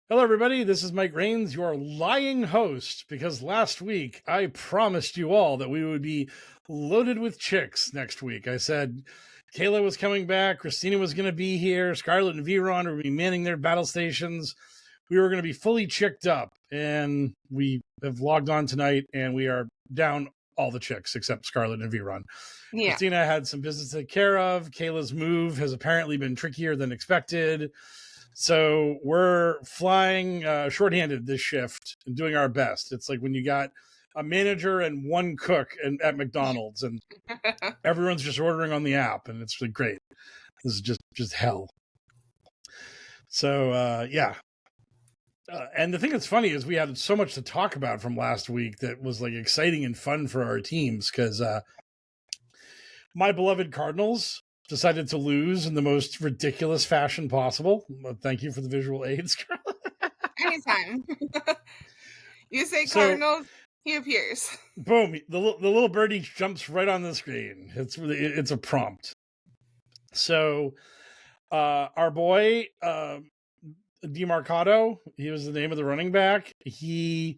Hello, everybody. This is Mike Rains, your lying host, because last week I promised you all that we would be loaded with chicks next week. I said Kayla was coming back, Christina was going to be here, Scarlett and Vron would be manning their battle stations. We were going to be fully chicked up, and we have logged on tonight, and we are down all the chicks except Scarlett and Vron. Yeah. Christina had some business to take care of. Kayla's move has apparently been trickier than expected. So we're flying shorthanded this shift and doing our best. It's like when you got a manager and one cook at McDonald's, and everyone's just ordering on the app, and it's really great. This is just hell. So yeah. And the thing that's funny is we had so much to talk about from last week that was like exciting and fun for our teams because my beloved Cardinals decided to lose in the most ridiculous fashion possible. Thank you for the visual aids. Anytime. You say Cardinals, he appears. Boom! The little birdie jumps right on the screen. It's a prompt. So, our boy DeMarcado, he was the name of the running back. He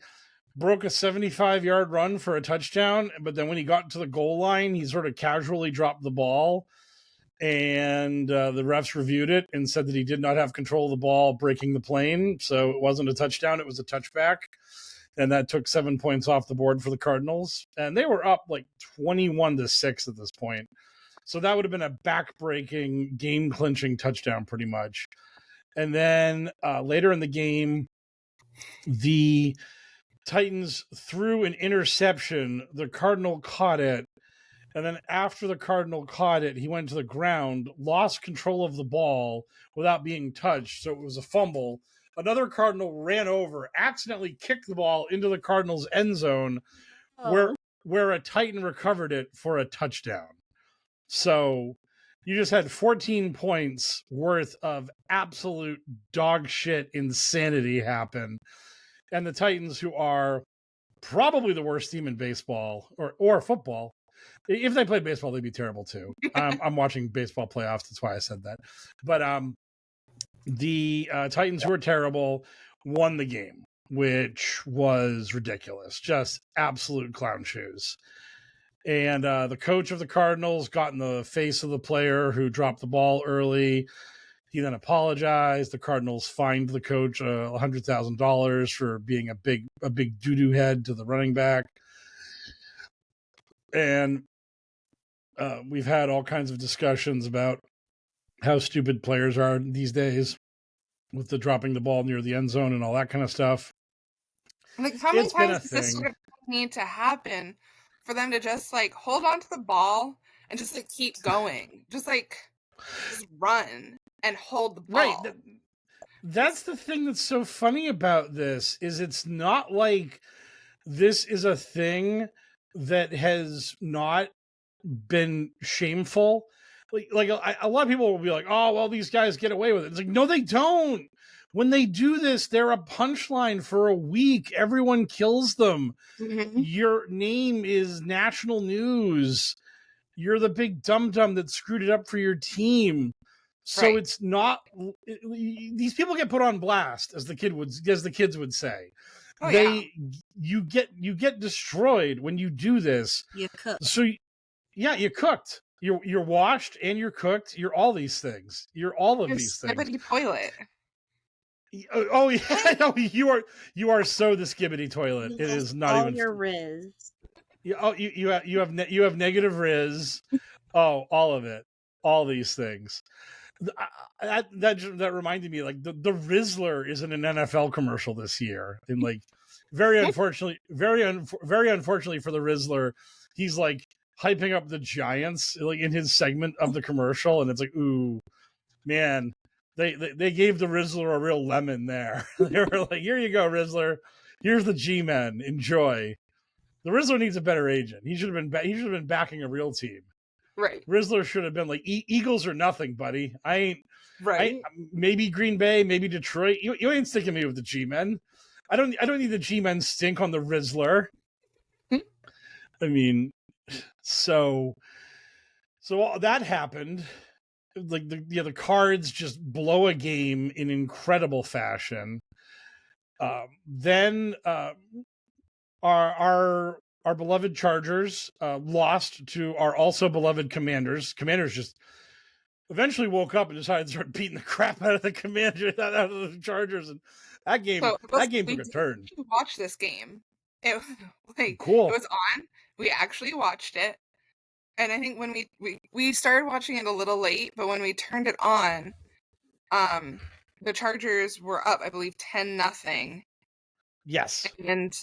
broke a 75-yard run for a touchdown, but then when he got to the goal line, he sort of casually dropped the ball. And the refs reviewed it and said that he did not have control of the ball, breaking the plane. So it wasn't a touchdown, it was a touchback. And that took 7 points off the board for the Cardinals. And they were up like 21-6 at this point. So that would have been a back-breaking, game-clinching touchdown pretty much. And then later in the game, the Titans threw an interception. The Cardinal caught it. And then after the Cardinal caught it, he went to the ground, lost control of the ball without being touched. So it was a fumble. Another Cardinal ran over, accidentally kicked the ball into the Cardinals' end zone, where a Titan recovered it for a touchdown. So you just had 14 points worth of absolute dog shit insanity happen. And the Titans, who are probably the worst team in baseball or football, if they played baseball, they'd be terrible too. I'm watching baseball playoffs. That's why I said that. But the Titans, who are terrible, won the game, which was ridiculous. Just absolute clown shoes. And the coach of the Cardinals got in the face of the player who dropped the ball early. He then apologized. The Cardinals fined the coach $100,000 for being a big doo-doo head to the running back. And we've had all kinds of discussions about how stupid players are these days with the dropping the ball near the end zone and all that kind of stuff. Like, how many times does this sort of need to happen for them to just like hold on to the ball and just like keep going? Just run and hold the ball. Right. That's the thing that's so funny about this is it's not like this is a thing that has not been shameful. Like a lot of people will be like, oh, well, these guys get away with it. It's like, no, they don't. When they do this, they're a punchline for a week. Everyone kills them. Mm-hmm. Your name is national news. You're the big dum-dum that screwed it up for your team. So right. It's not. These people get put on blast, as the kids would say. Oh, you get destroyed when you do this. You cook. So yeah, you cooked. You're washed and you're cooked. You're all these things. You're all of these things. Skibbity toilet. Oh yeah, no, you are so the skibbity toilet. It is not all even your Riz. You have negative Riz. Oh, all of it. All these things. That reminded me, like the Rizzler is in an NFL commercial this year, and like very unfortunately for the Rizzler, he's like hyping up the Giants like in his segment of the commercial, and it's like, ooh, man, they gave the Rizzler a real lemon there. They were like, here you go, Rizzler. Here's the G-Men. Enjoy. The Rizzler needs a better agent. He should have been backing a real team. Right. Rizzler should have been like, Eagles or nothing, buddy. I ain't. Right. Maybe Green Bay, maybe Detroit. You ain't sticking me with the G-Men. I don't need the G-Men stink on the Rizzler. I mean, so all that happened, the cards just blow a game in incredible fashion. Then our beloved Chargers lost to our also beloved Commanders. Commanders just eventually woke up and decided to start beating the crap out of the Commanders, out of the Chargers, and that game took a turn. We watched this game. It cool. It was on. We actually watched it, and I think when we started watching it a little late, but when we turned it on, the Chargers were up, I believe, 10-0. Yes, and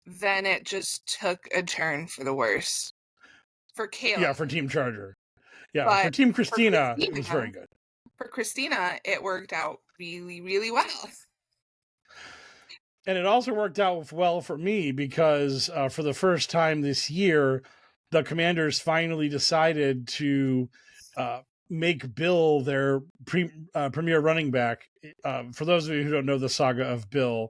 then it just took a turn for the worse for Caleb. Yeah, for Team Charger. Yeah, but for Team Christina, it was very good. For Christina, it worked out really, really well. And it also worked out well for me because for the first time this year, the Commanders finally decided to make Bill their premier running back. For those of you who don't know the saga of Bill,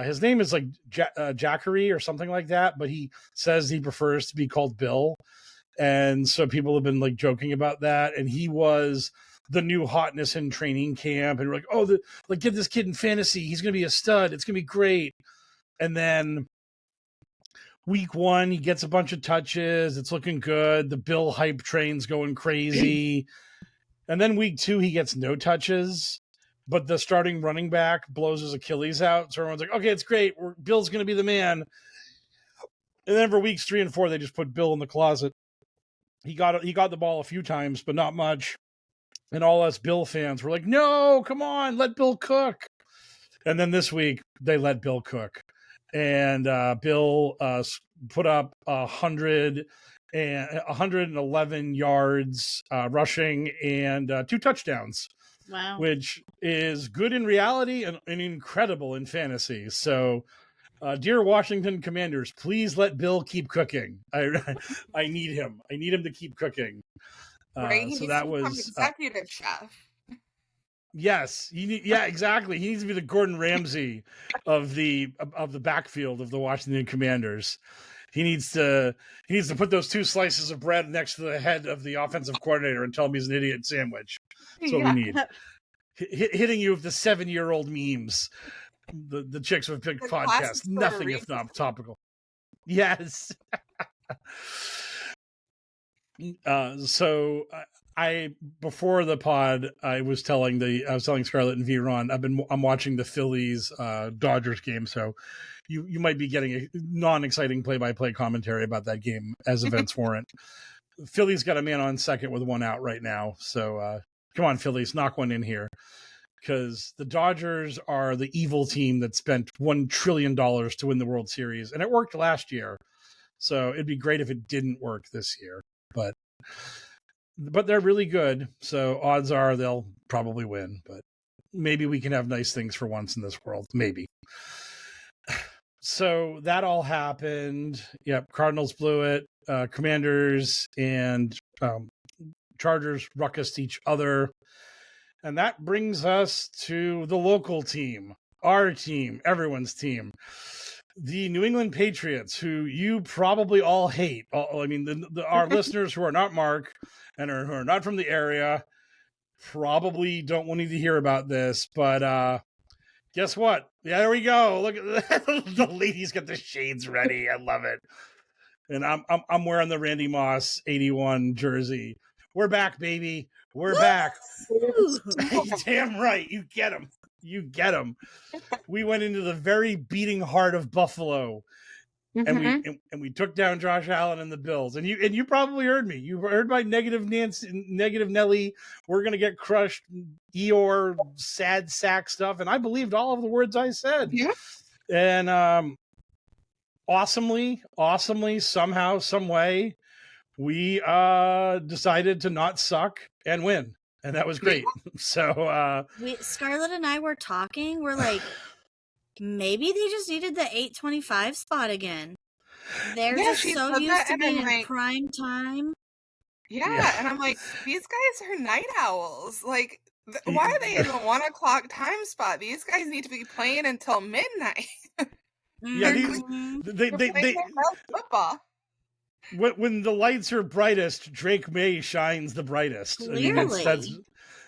his name is like Jackery or something like that, but he says he prefers to be called Bill. And so people have been like joking about that. And he was the new hotness in training camp. And we're like, oh, get this kid in fantasy. He's going to be a stud. It's going to be great. And then week 1, he gets a bunch of touches. It's looking good. The Bill hype train's going crazy. And then week 2, he gets no touches. But the starting running back blows his Achilles out. So everyone's like, okay, it's great. Bill's going to be the man. And then for weeks 3 and 4, they just put Bill in the closet. He got the ball a few times, but not much. And all us Bill fans were like, no, come on, let Bill cook. And then this week, they let Bill cook. And Bill put up 111 yards rushing and 2 touchdowns. Wow. Which is good in reality and incredible in fantasy. So, dear Washington Commanders, please let Bill keep cooking. I need him. I need him to keep cooking. Right? So that was executive chef. Yes, exactly. He needs to be the Gordon Ramsay of the backfield of the Washington Commanders. He needs to put those 2 slices of bread next to the head of the offensive coordinator and tell him he's an idiot sandwich. That's what we need. Hitting you with the 7-year-old memes. The Chicks with Big podcast. Nothing if not topical. Yes. So I before the pod, I was telling Scarlett and Vron, I'm watching the Phillies Dodgers game, so you might be getting a non-exciting play-by-play commentary about that game as events warrant. Phillies got a man on second with 1 out right now, so come on, Phillies, knock one in here, because the Dodgers are the evil team that spent $1 trillion to win the World Series, and it worked last year. So it'd be great if it didn't work this year, but they're really good. So odds are they'll probably win, but maybe we can have nice things for once in this world. Maybe. So that all happened. Yep. Cardinals blew it. Commanders and Chargers ruckused each other. And that brings us to the local team, our team, everyone's team. The New England Patriots, who you probably all hate. I mean, our listeners who are not Mark and who are not from the area probably don't want to hear about this. But guess what? Yeah, there we go. Look at the ladies got the shades ready. I love it. And I'm wearing the Randy Moss 81 jersey. We're back, baby. We're back. Damn right. You get them. You get them. We went into the very beating heart of Buffalo, and we took down Josh Allen and the Bills. And you probably heard me. You heard my negative Nelly. We're gonna get crushed. Eeyore sad sack stuff, and I believed all of the words I said. Yeah. And awesomely, somehow, some way, we decided to not suck and win. And that was great. So Scarlett and I were talking. We're like, maybe they just needed the 8:25 spot again. They're just so used to being in prime time. Yeah, and I'm like, these guys are night owls. Like, why are they in the 1 o'clock time spot? These guys need to be playing until midnight. Yeah, they football. When the lights are brightest, Drake May shines the brightest. Clearly. I mean,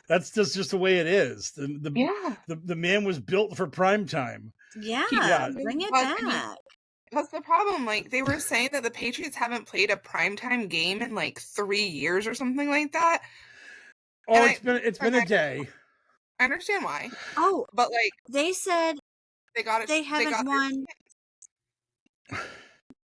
That's just the way it is. The man was built for prime time. Yeah, bring it back. I mean, that's the problem. Like, they were saying that the Patriots haven't played a primetime game in like 3 years or something like that. Oh, it's been a day. I understand why. Oh, but like they said they haven't won.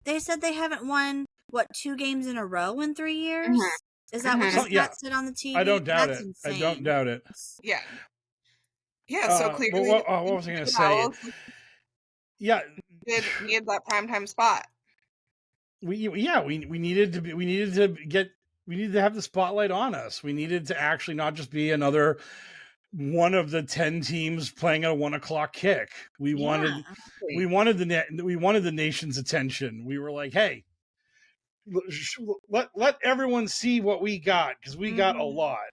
They said they haven't won 2 games in a row in 3 years. Mm-hmm. Is that what the stats said on the TV? I don't doubt it. Insane. I don't doubt it. Yeah. Yeah. So clearly, what was I going to say? Yeah, needed that primetime spot. We needed to have the spotlight on us. We needed to actually not just be another one of the 10 teams playing at a 1:00 kick. We wanted the nation's attention. We were like, hey, let everyone see what we got, because we got a lot.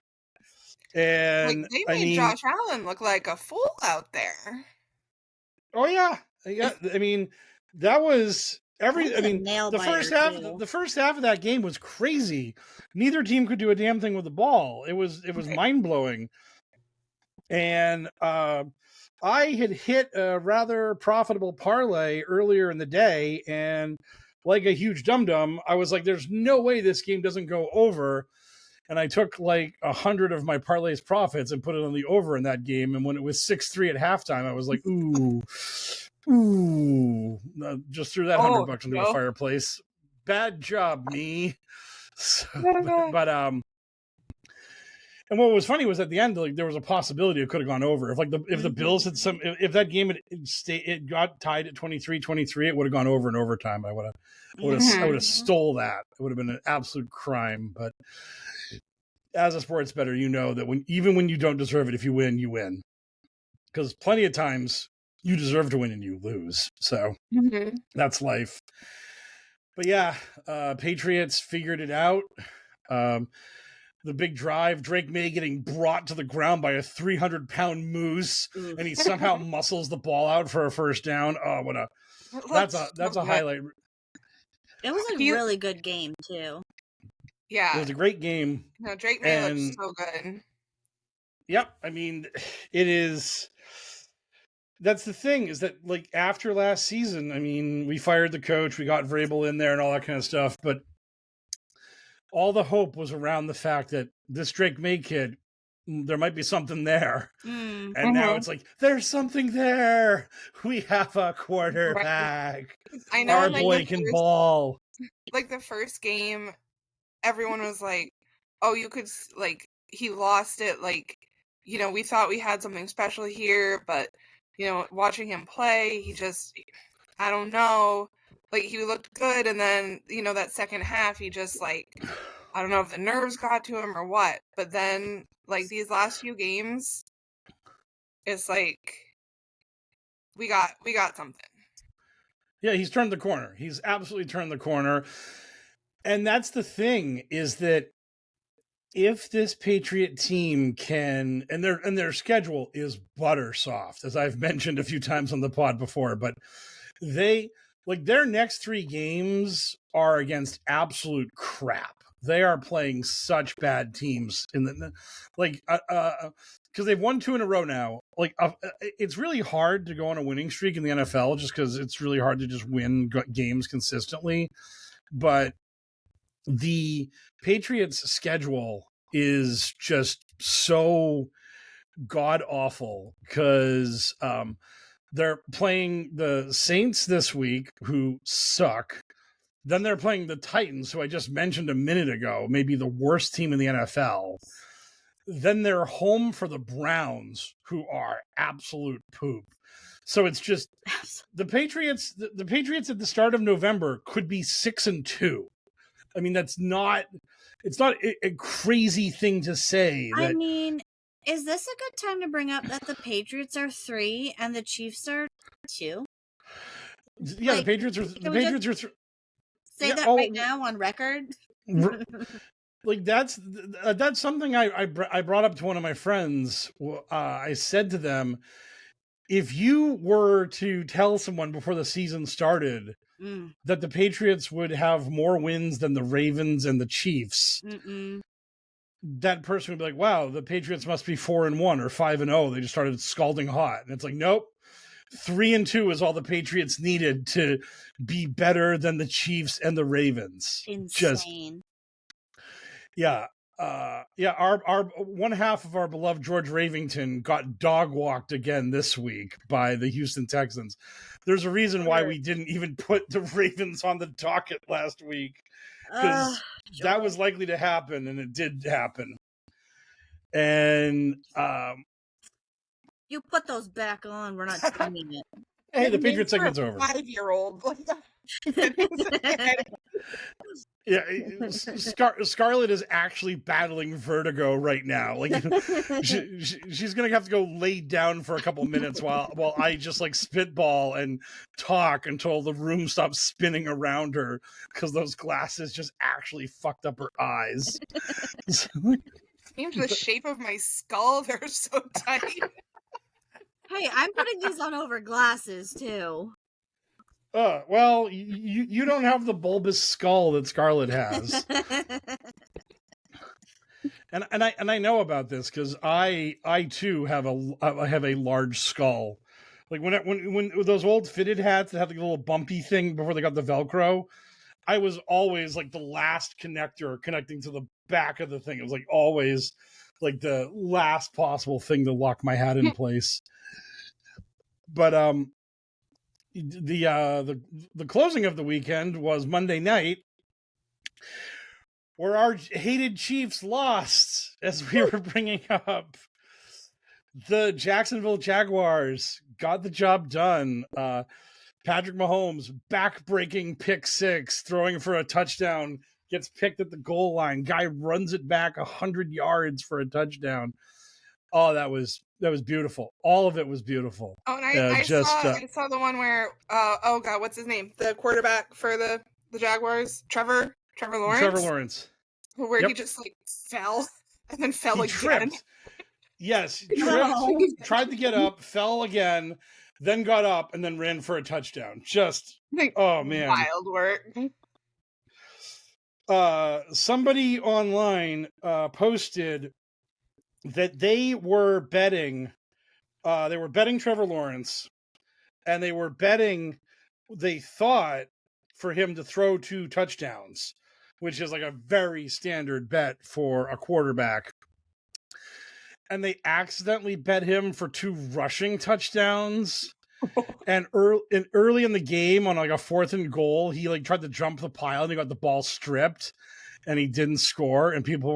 And like, they made Josh Allen look like a fool out there. Oh yeah. I mean, that was the first half of that game was crazy. Neither team could do a damn thing with the ball. It was mind-blowing. And I had hit a rather profitable parlay earlier in the day, and like a huge dum-dum, I was like, there's no way this game doesn't go over. And I took like 100 of my parlay's profits and put it on the over in that game. And when it was 6-3 at halftime, I was like, ooh, just threw that $100 into the fireplace. Bad job, me. So, but and what was funny was at the end, like, there was a possibility it could have gone over. If the Bills had if that game it got tied at 23-23, it would have gone over in overtime. I would have stole that. It would have been an absolute crime. But as a sports bettor, you know that even when you don't deserve it, if you win, you win. Because plenty of times you deserve to win and you lose. So that's life. But yeah, Patriots figured it out. The big drive, Drake May getting brought to the ground by a 300-pound moose, and he somehow muscles the ball out for a first down. Oh, that's a highlight. It was a really good game too. Yeah, it was a great game. No, Drake May looks so good. Yep, I mean, it is. That's the thing, is that, like, after last season, I mean, we fired the coach, we got Vrabel in there and all that kind of stuff, but all the hope was around the fact that this Drake May kid, there might be something there. And now it's like, there's something there. We have a quarterback. I know, our boy can ball. Like, the first game, everyone was like, oh, you could, like, he lost it. Like, you know, we thought we had something special here, but, you know, watching him play, he just, I don't know. Like, he looked good, and then, you know, that second half, he just, like, I don't know if the nerves got to him or what, but then, like, these last few games, it's like, we got something. Yeah, he's turned the corner. He's absolutely turned the corner. And that's the thing, is that if this Patriot team can, and their schedule is butter soft, as I've mentioned a few times on the pod before, but their next 3 games are against absolute crap. They are playing such bad teams because they've won 2 in a row now. Like, it's really hard to go on a winning streak in the NFL, just because it's really hard to just win games consistently. But the Patriots' schedule is just so god awful, because they're playing the Saints this week, who suck. Then they're playing the Titans, who I just mentioned a minute ago, maybe the worst team in the NFL. Then they're home for the Browns, who are absolute poop. So it's just the Patriots. The Patriots at the start of November could be 6-2. I mean, it's not a crazy thing to say. I mean, is this a good time to bring up that the Patriots are 3 and the Chiefs are 2? Yeah, like, the Patriots are 3. Say that right now on record. Like, that's something I brought up to one of my friends. I said to them, if you were to tell someone before the season started that the Patriots would have more wins than the Ravens and the Chiefs, that person would be like, wow, the Patriots must be 4-1 or 5-0. They just started scalding hot. And it's like, nope. 3-2 is all the Patriots needed to be better than the Chiefs and the Ravens. Insane. Our one half of our beloved George Ravington got dog walked again this week by the Houston Texans. There's a reason why we didn't even put the Ravens on the docket last week, because that was likely to happen, and it did happen. And you put those back on. We're not doing it. Hey, the Patriot segment's over. 5-year-old. Yeah, Scarlett is actually battling vertigo right now. Like, she's gonna have to go lay down for a couple minutes while I just like spitball and talk until the room stops spinning around her, because those glasses just actually fucked up her eyes. Seems the shape of my skull. They're so tight. Hey, I'm putting these on over glasses too. Well, you don't have the bulbous skull that Scarlett has. and I know about this because I too have a large skull. Like when those old fitted hats that had the little bumpy thing before they got the Velcro, I was always like the last connector connecting to the back of the thing. It was like always like the last possible thing to lock my hat in place. But the closing of the weekend was Monday night, where our hated Chiefs lost, as we were bringing up. The Jacksonville Jaguars got the job done. Patrick Mahomes, back-breaking pick six, throwing for a touchdown, gets picked at the goal line. Guy runs it back 100 yards for a touchdown. Oh, that was beautiful. All of it was beautiful. Oh, and I saw the one where oh god, what's his name? The quarterback for the Jaguars, Trevor Lawrence. Trevor Lawrence, where he just like fell and then fell again. Tripped. Yes, tripped. Tried to get up, fell again, then got up and then ran for a touchdown. Just oh man, wild work. Somebody online posted that they were betting Trevor Lawrence, and they thought for him to throw 2 touchdowns, which is like a very standard bet for a quarterback. And they accidentally bet him for 2 rushing touchdowns. And early in the game, on like a 4th and goal, he like tried to jump the pile and he got the ball stripped and he didn't score. And people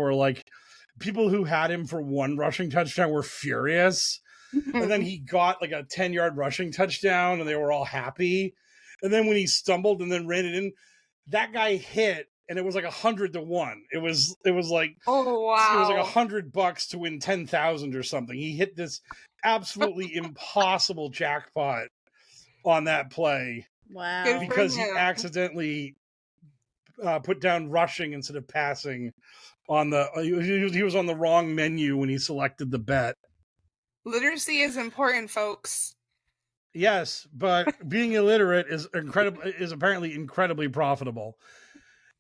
who had him for 1 rushing touchdown were furious. And then he got like a 10-yard rushing touchdown and they were all happy. And then when he stumbled and then ran it in, that guy hit, and it was like 100-1. It was like, oh wow, it was like $100 to win 10,000 or something. He hit this absolutely impossible jackpot on that play. Wow. Because he accidentally put down rushing instead of passing on he was on the wrong menu when he selected the bet. Literacy is important, folks. Yes, but being illiterate is apparently incredibly profitable.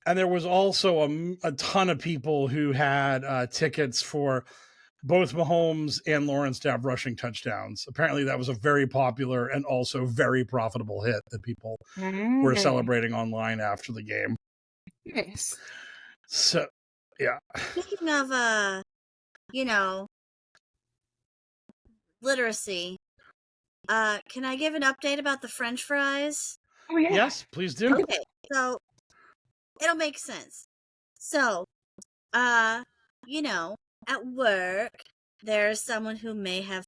And there was also a ton of people who had tickets for both Mahomes and Lawrence to have rushing touchdowns. Apparently that was a very popular and also very profitable hit that people were celebrating online after the game. Nice. So, yeah. Speaking of, literacy, can I give an update about the French fries? Oh, yeah. Yes, please do. Okay, so it'll make sense. So, at work, there's someone who may have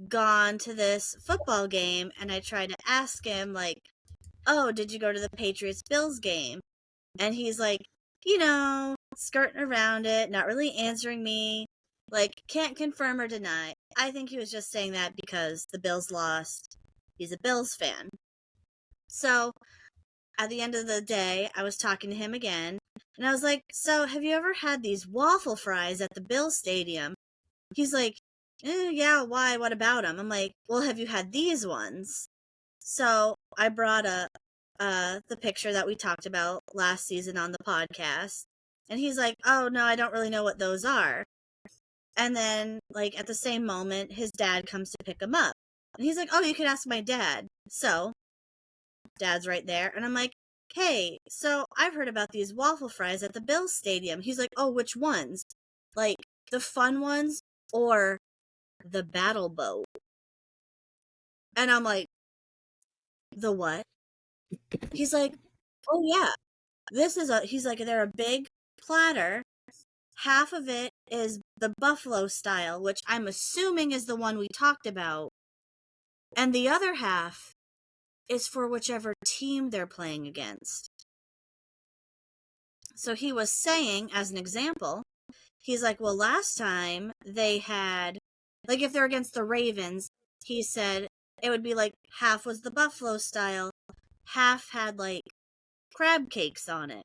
gone to this football game, and I tried to ask him, like, oh, did you go to the Patriots-Bills game? And he's like, skirting around it, not really answering me, like, can't confirm or deny. I think he was just saying that because the Bills lost. He's a Bills fan. So, at the end of the day, I was talking to him again, and I was like, so, have you ever had these waffle fries at the Bills Stadium? He's like, yeah, why? What about them? I'm like, well, have you had these ones? So, I brought the picture that we talked about last season on the podcast, and he's like, oh, no, I don't really know what those are. And then, like, at the same moment, his dad comes to pick him up. And he's like, oh, you could ask my dad. So, dad's right there. And I'm like, hey, so I've heard about these waffle fries at the Bills Stadium. He's like, oh, which ones? Like, the fun ones or the battle boat? And I'm like, the what? He's like, oh, yeah. He's like, they're a big platter. Half of it is the buffalo style, which I'm assuming is the one we talked about. And the other half is for whichever team they're playing against. So he was saying, as an example, he's like, well, last time they had, like, if they're against the Ravens, he said it would be like half was the buffalo style, half had like crab cakes on it.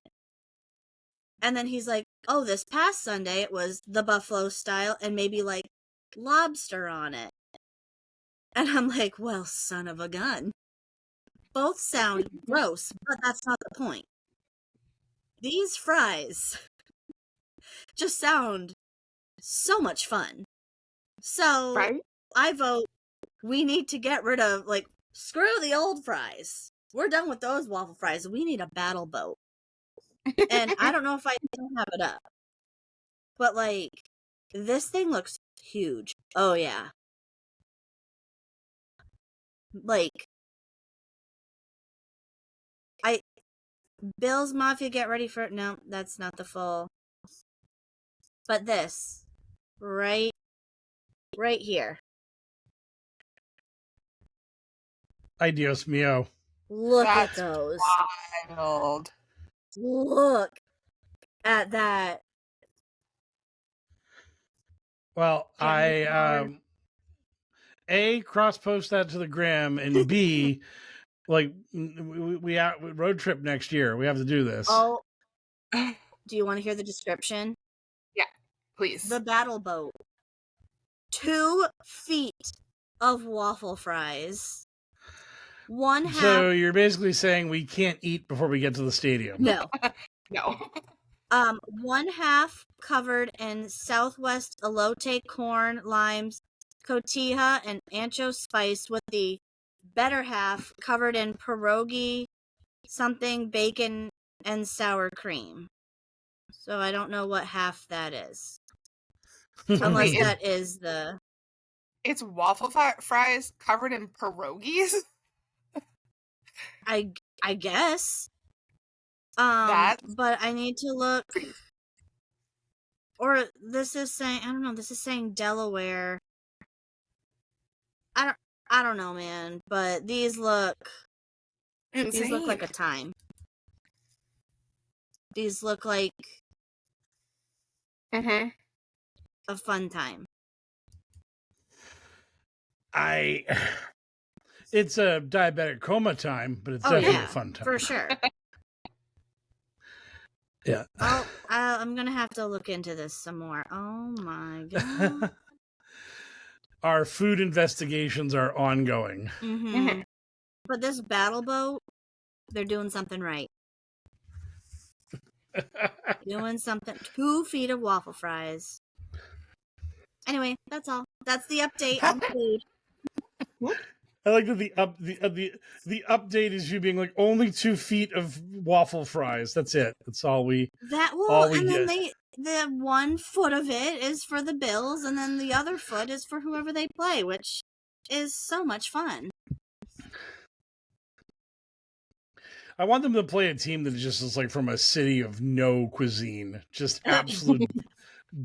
And then he's like, oh, this past Sunday it was the buffalo style and maybe like lobster on it. And I'm like, well, son of a gun. Both sound gross, but that's not the point. These fries just sound so much fun. So Right? I vote we need to get rid of, like, screw the old fries. We're done with those waffle fries. We need a battle boat. And I don't know if I still have it up. But, like, this thing looks huge. Oh, yeah. Like, Bill's Mafia, get ready for it. No, that's not the full. But this, right here. Ay, Dios mío. Look at That's those. wild. Look at that. Well, Candy A, cross-post that to the gram, and B, like, we road trip next year. We have to do this. Oh, do you want to hear the description? Yeah, please. The battle boat. 2 feet of waffle fries. One half. So you're basically saying we can't eat before we get to the stadium. No. No. One half covered in Southwest elote corn, limes, cotija, and ancho spice, with the better half covered in pierogi, something, bacon, and sour cream. So I don't know what half that is. Unless that is the... It's waffle fries covered in pierogies? I guess. That's... But I need to look... Or this is saying... I don't know. This is saying Delaware. I don't know, man. But these look... insane. These look like a time. These look like... Mm-hmm. a fun time. It's a diabetic coma time, but it's definitely a fun time. For sure. Yeah. I'm going to have to look into this some more. Oh my God. Our food investigations are ongoing. Mm-hmm. But this battle boat, they're doing something right. Doing something. 2 feet of waffle fries. Anyway, that's all. That's the update on food. I like that the update is you being like only 2 feet of waffle fries. That's it. That's all we. And then the 1 foot of it is for the Bills, and then the other foot is for whoever they play, which is so much fun. I want them to play a team that just is like from a city of no cuisine, just absolute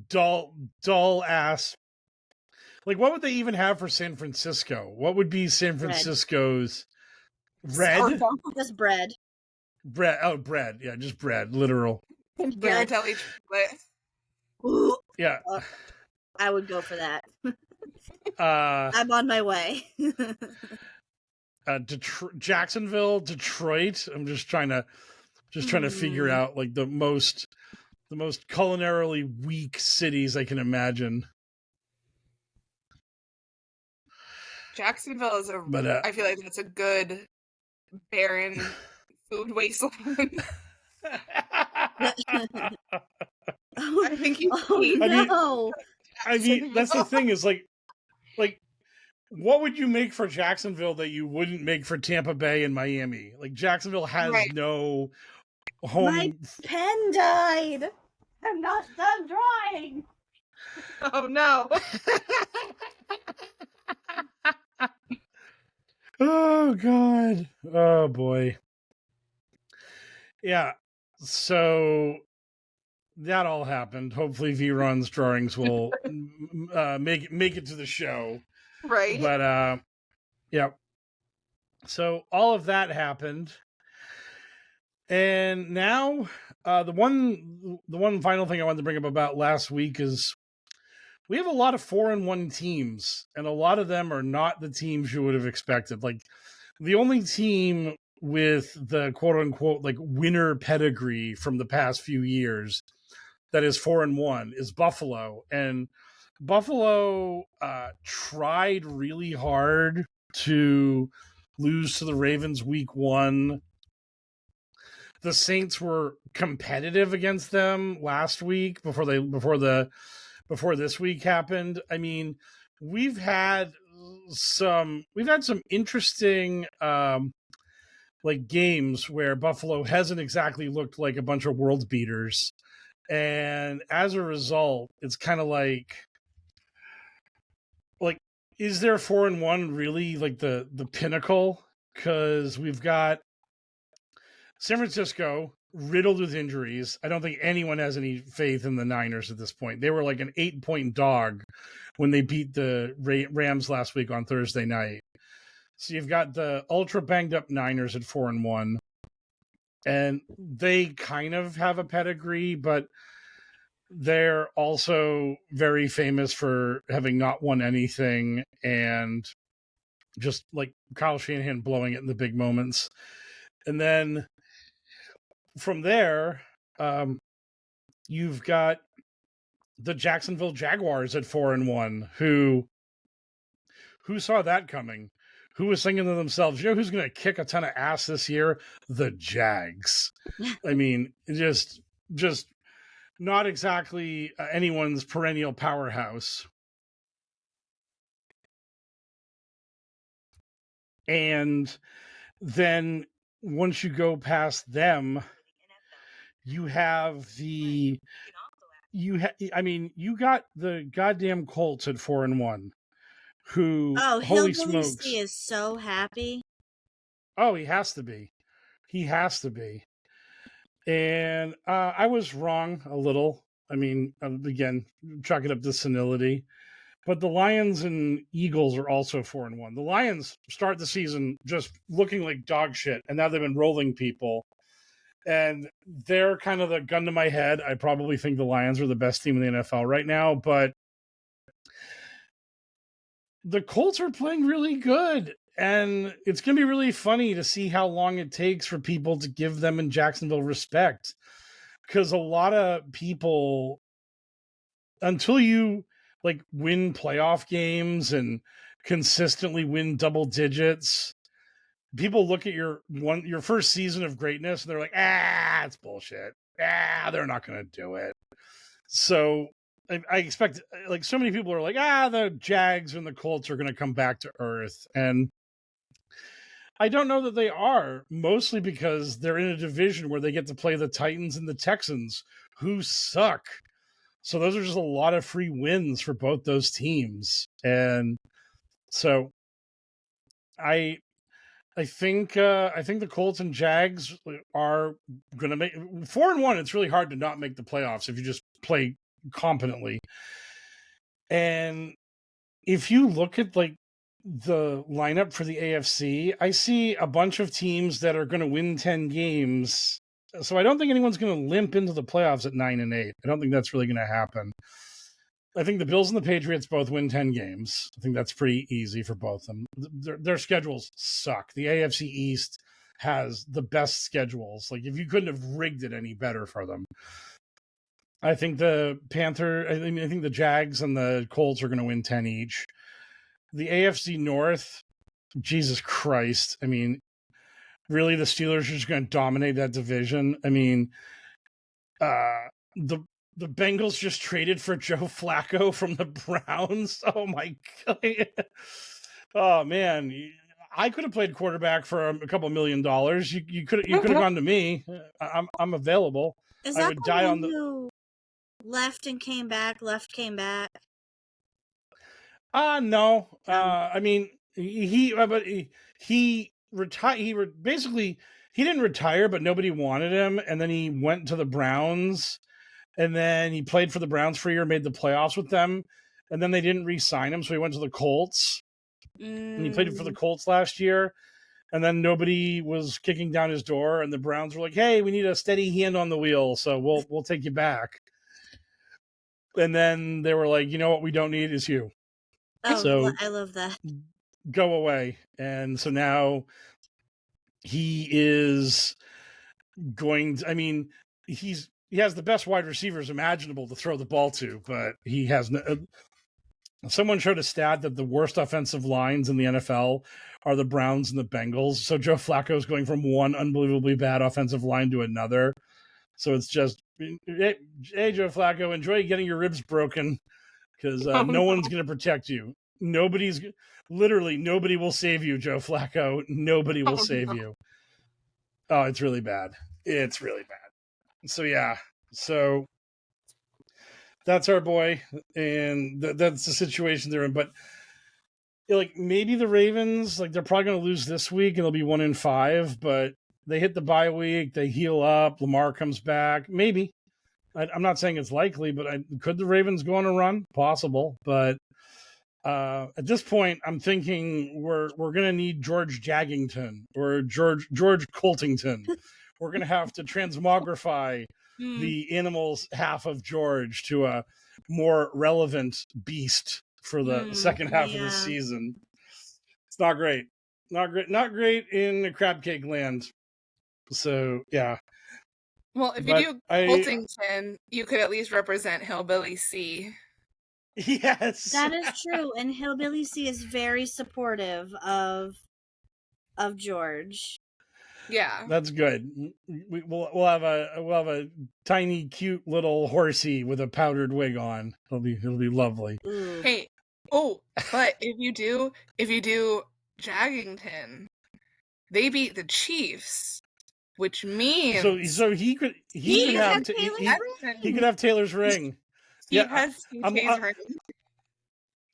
dull ass. Like, what would they even have for San Francisco? What would be San Francisco's red? Just bread. Bread. Oh, bread. Yeah, just bread. Literal. Ghirardelli chocolate. Yeah. I would go for that. I'm on my way. Jacksonville, Detroit. I'm just trying to figure out like the most culinarily weak cities I can imagine. Jacksonville is I feel like that's a good barren food wasteland. I think you no. I mean, that's the thing is like, what would you make for Jacksonville that you wouldn't make for Tampa Bay and Miami? Like, Jacksonville has no home. My pen died. I'm not done drawing. Oh no. Oh God. Oh boy. Yeah. So that all happened. Hopefully Vron's drawings will make it to the show. Right. But yeah. So all of that happened. And now the one final thing I wanted to bring up about last week is we have a lot of 4-1 teams, and a lot of them are not the teams you would have expected. Like, the only team with the quote unquote like winner pedigree from the past few years that is 4-1 is Buffalo. And Buffalo tried really hard to lose to the Ravens week 1. The Saints were competitive against them last week before this week happened. I mean, we've had some interesting like games where Buffalo hasn't exactly looked like a bunch of world beaters, and as a result, it's kind of like is their 4-1 really like the pinnacle? Because we've got San Francisco riddled with injuries. I don't think anyone has any faith in the Niners at this point. They were like an 8-point dog when they beat the Rams last week on Thursday night. So you've got the ultra banged up Niners at 4-1, and they kind of have a pedigree, but they're also very famous for having not won anything and just like Kyle Shanahan blowing it in the big moments. And then from there, you've got the Jacksonville Jaguars at 4-1, who saw that coming? Who was thinking to themselves, who's going to kick a ton of ass this year? The Jags. I mean, just not exactly anyone's perennial powerhouse. And then once you go past them, you have you got the goddamn Colts at 4-1. Who? Holy smokes! He is so happy. Oh, he has to be. And I was wrong a little. I mean, again, chalk it up to senility. But the Lions and Eagles are also 4-1. The Lions start the season just looking like dog shit, and now they've been rolling people. And they're kind of the gun to my head. I probably think the Lions are the best team in the NFL right now, but the Colts are playing really good. And it's going to be really funny to see how long it takes for people to give them in Jacksonville respect. Because a lot of people, until you like win playoff games and consistently win double digits, people look at your first season of greatness and they're like, it's bullshit. They're not going to do it. So I expect, like, so many people are like, the Jags and the Colts are going to come back to earth. And I don't know that they are, mostly because they're in a division where they get to play the Titans and the Texans, who suck. So those are just a lot of free wins for both those teams. And so I think the Colts and Jags are going to make 4-1. It's really hard to not make the playoffs if you just play competently. And if you look at like the lineup for the AFC, I see a bunch of teams that are going to win 10 games. So I don't think anyone's going to limp into the playoffs at 9-8. I don't think that's really going to happen. I think the Bills and the Patriots both win 10 games. I think that's pretty easy for both of them. Their schedules suck. The AFC East has the best schedules. Like, if you couldn't have rigged it any better for them. I think the Jags and the Colts are going to win 10 each. The AFC North, Jesus Christ. I mean, really, the Steelers are just going to dominate that division. I mean, the the Bengals just traded for Joe Flacco from the Browns. Oh my God. Oh man. I could have played quarterback for a couple $1 million. You could have gone to me. I'm available. Is I that would the die one on the who left and came back, left, came back? No. I mean, he retired. Basically, he didn't retire, but nobody wanted him, and then he went to the Browns, and then he played for the Browns for a year, made the playoffs with them, and then they didn't re-sign him, so he went to the Colts, and he played for the Colts last year, and then nobody was kicking down his door, and the Browns were like, "Hey, we need a steady hand on the wheel, so we'll take you back." And then they were like, "You know what? We don't need is you." Oh, So I love that. Go away. And so now he is going to, I mean, he has the best wide receivers imaginable to throw the ball to, but he has no. Someone showed a stat that the worst offensive lines in the NFL are the Browns and the Bengals. So Joe Flacco is going from one unbelievably bad offensive line to another. So it's just, hey, Joe Flacco, enjoy getting your ribs broken, because no one's going to protect you. Nobody will save you, Joe Flacco. Nobody will save you. Oh, it's really bad. It's really bad. So yeah, so that's our boy, and that's the situation they're in. But like, maybe the Ravens, like, they're probably going to lose this week, and they'll be 1-5. But they hit the bye week, they heal up, Lamar comes back. Maybe. I'm not saying it's likely, but could the Ravens go on a run? Possible, but at this point, I'm thinking we're going to need George Jaggington or George Coltington. We're going to have to transmogrify the animal's half of George to a more relevant beast for the second half of the season. It's not great. Not great in the crab cake land. So yeah. Well, if you do Coltington, you could at least represent Hillbilly C. Yes, that is true, and Hillbilly C is very supportive of George. Yeah, that's good. We'll have a tiny, cute little horsey with a powdered wig on. It'll be lovely. Ooh. Hey, but if you do Jaggington, they beat the Chiefs, which means so he could have Taylor's ring. Steve has TJ's ring.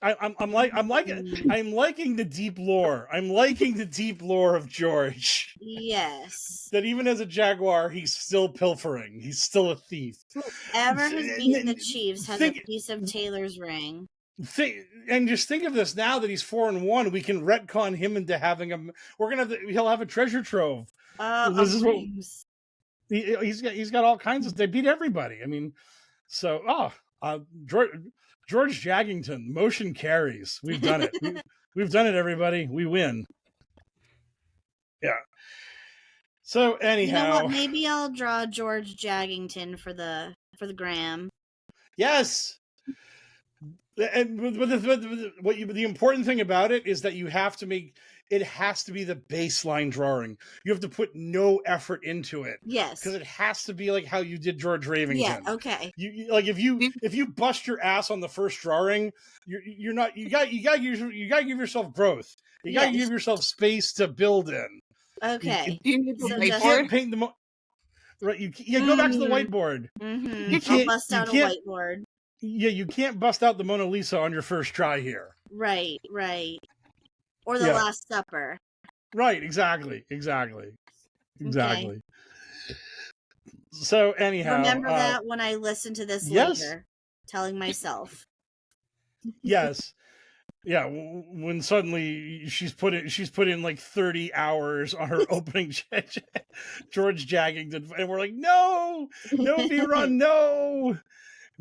I'm liking the deep lore. I'm liking the deep lore of George. Yes. That even as a Jaguar, he's still pilfering. He's still a thief. Whoever has beaten the Chiefs has a piece of Taylor's ring. And just think of this: now that he's 4-1, we can retcon him into having him. He'll have a treasure trove. This is rings. What he's got all kinds of. They beat everybody. I mean, so George Jaggington, motion carries. We've done it. We've done it, everybody. We win. Yeah. So anyhow, you know what? Maybe I'll draw George Jaggington for the gram. Yes. And the important thing about it is that you have to make it has to be the baseline drawing. You have to put no effort into it. Yes, because it has to be like how you did George Ravington. Yeah, okay. You like if you bust your ass on the first drawing, you're not. You got to give yourself growth. You got to give yourself space to build in. Okay, you can't paint the right. Go back to the whiteboard. Mm-hmm. You can't bust out a whiteboard. Yeah, you can't bust out the Mona Lisa on your first try here. Right. Or the Last Supper. Right, exactly. Okay. So anyhow, remember that when I listen to this later, telling myself. Yes. Yeah, when suddenly she's put in like 30 hours on her opening George Jaggington, and we're like, no, Vron, no.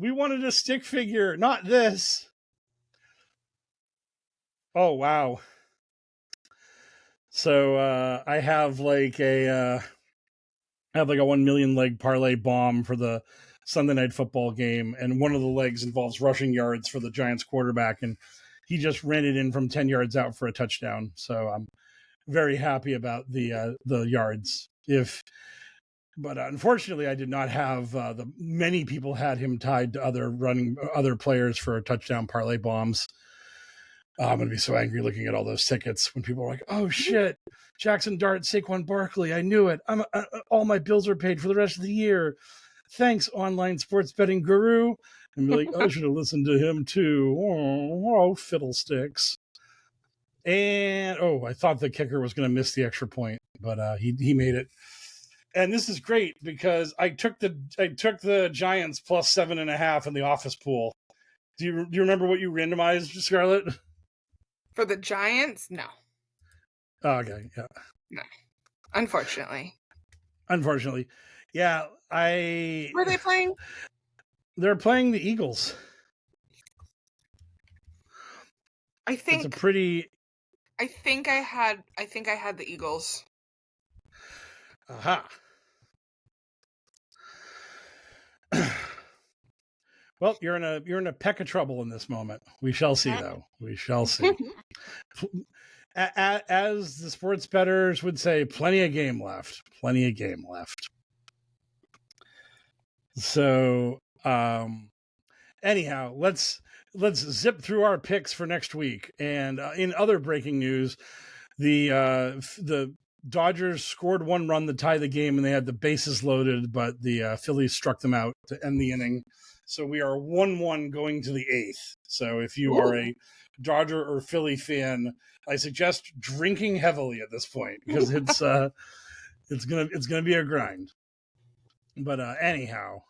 We wanted a stick figure, not this. Oh wow. So I have like a 1 million leg parlay bomb for the Sunday night football game, and one of the legs involves rushing yards for the Giants quarterback, and he just ran it in from 10 yards out for a touchdown. So I'm very happy about the yards. If But unfortunately, I did not have the many people had him tied to other players for touchdown parlay bombs. I'm going to be so angry looking at all those tickets when people are like, "Oh shit, Jackson Dart, Saquon Barkley, I knew it. All my bills are paid for the rest of the year. Thanks, online sports betting guru." And be like, "I should have listened to him too." Oh, fiddlesticks. And I thought the kicker was going to miss the extra point, but he made it. And this is great because I took the Giants plus 7.5 in the office pool. Do you remember what you randomized, Scarlett? For the Giants? No. Oh, okay, yeah. No. Unfortunately. Yeah. Who are they playing? They're playing the Eagles. I think it's a pretty. I think I had the Eagles. Aha. Well, you're in a peck of trouble in this moment. We shall see, though. We shall see. As the sports bettors would say, plenty of game left. Plenty of game left. So, anyhow, let's zip through our picks for next week. And in other breaking news, the Dodgers scored one run to tie the game, and they had the bases loaded, but the Phillies struck them out to end the inning. So we are 1-1 going to the 8th. So if you are a Dodger or Philly fan, I suggest drinking heavily at this point because it's gonna be a grind. But anyhow,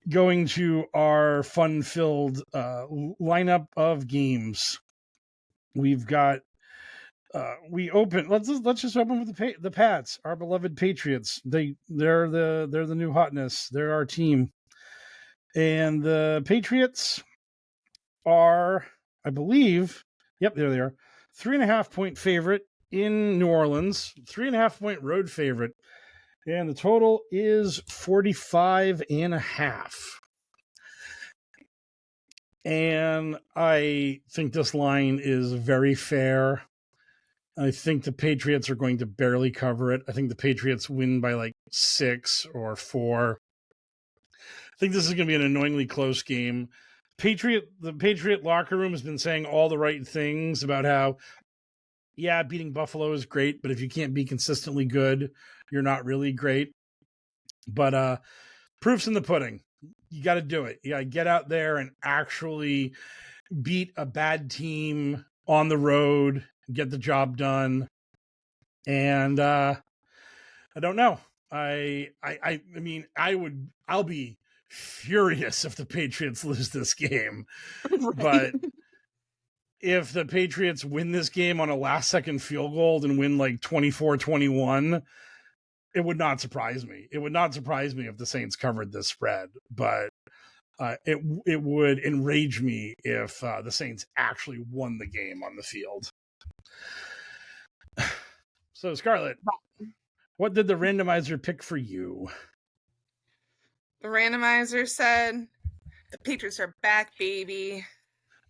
going to our fun-filled lineup of games, we've got. We open. Let's just open with the Pats, our beloved Patriots. They're the new hotness. They're our team, and the Patriots are, I believe, yep, there they are, 3.5 point favorite in New Orleans, 3.5 point road favorite, and the total is 45.5. And I think this line is very fair. I think the Patriots are going to barely cover it. I think the Patriots win by like 6 or 4. I think this is going to be an annoyingly close game. The Patriot locker room has been saying all the right things about how, yeah, beating Buffalo is great, but if you can't be consistently good, you're not really great. But proof's in the pudding. You got to do it. You got to get out there and actually beat a bad team on the road, get the job done. And I don't know. I mean, I'll be furious if the Patriots lose this game. Right. But if the Patriots win this game on a last second field goal and win like 24-21, it would not surprise me. It would not surprise me if the Saints covered this spread, but it would enrage me if the Saints actually won the game on the field. So, Scarlett, what did the randomizer pick for you? The randomizer said the Patriots are back, baby.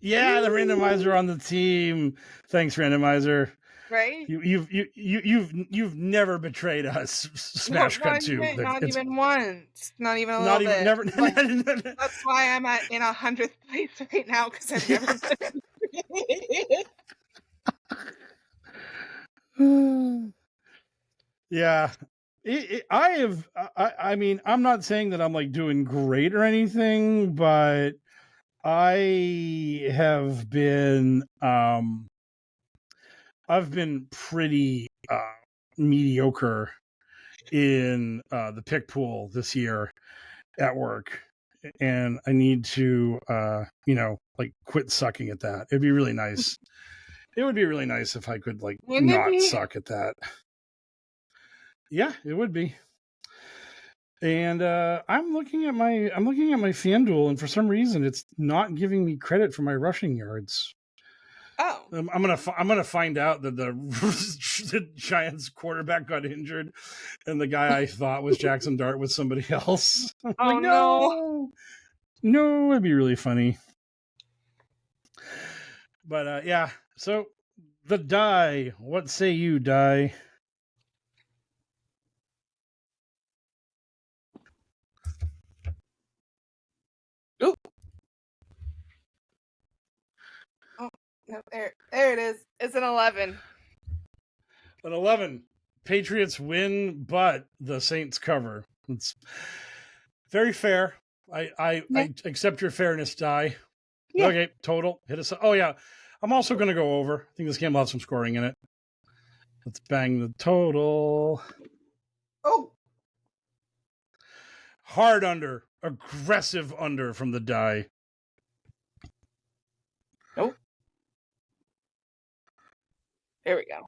Yeah, the randomizer on the team. Thanks, randomizer. Right? You've never betrayed us. Smash cut too. Not even once. Not even a little bit. Never. That's why I'm in 100th place right now, because I've never been. Yeah. I mean, I'm not saying that I'm like doing great or anything, but I have been I've been pretty mediocre in the pick pool this year at work, and I need to like quit sucking at that. It'd be really nice. It would be really nice if I could like not suck at that. Yeah, it would be. And I'm looking at my FanDuel, and for some reason, it's not giving me credit for my rushing yards. Oh, I'm gonna find out that the Giants quarterback got injured, and the guy I thought was Jackson Dart was somebody else. Oh like, no, it'd be really funny. But yeah, so the die. What say you, die? No, there it is. It's an 11. An 11. Patriots win, but the Saints cover. It's very fair. I accept your fairness, Die. Yeah. Okay, total. Hit us. Oh, yeah. I'm also going to go over. I think this game will have some scoring in it. Let's bang the total. Oh. Hard under. Aggressive under from the Die. Nope. There we go.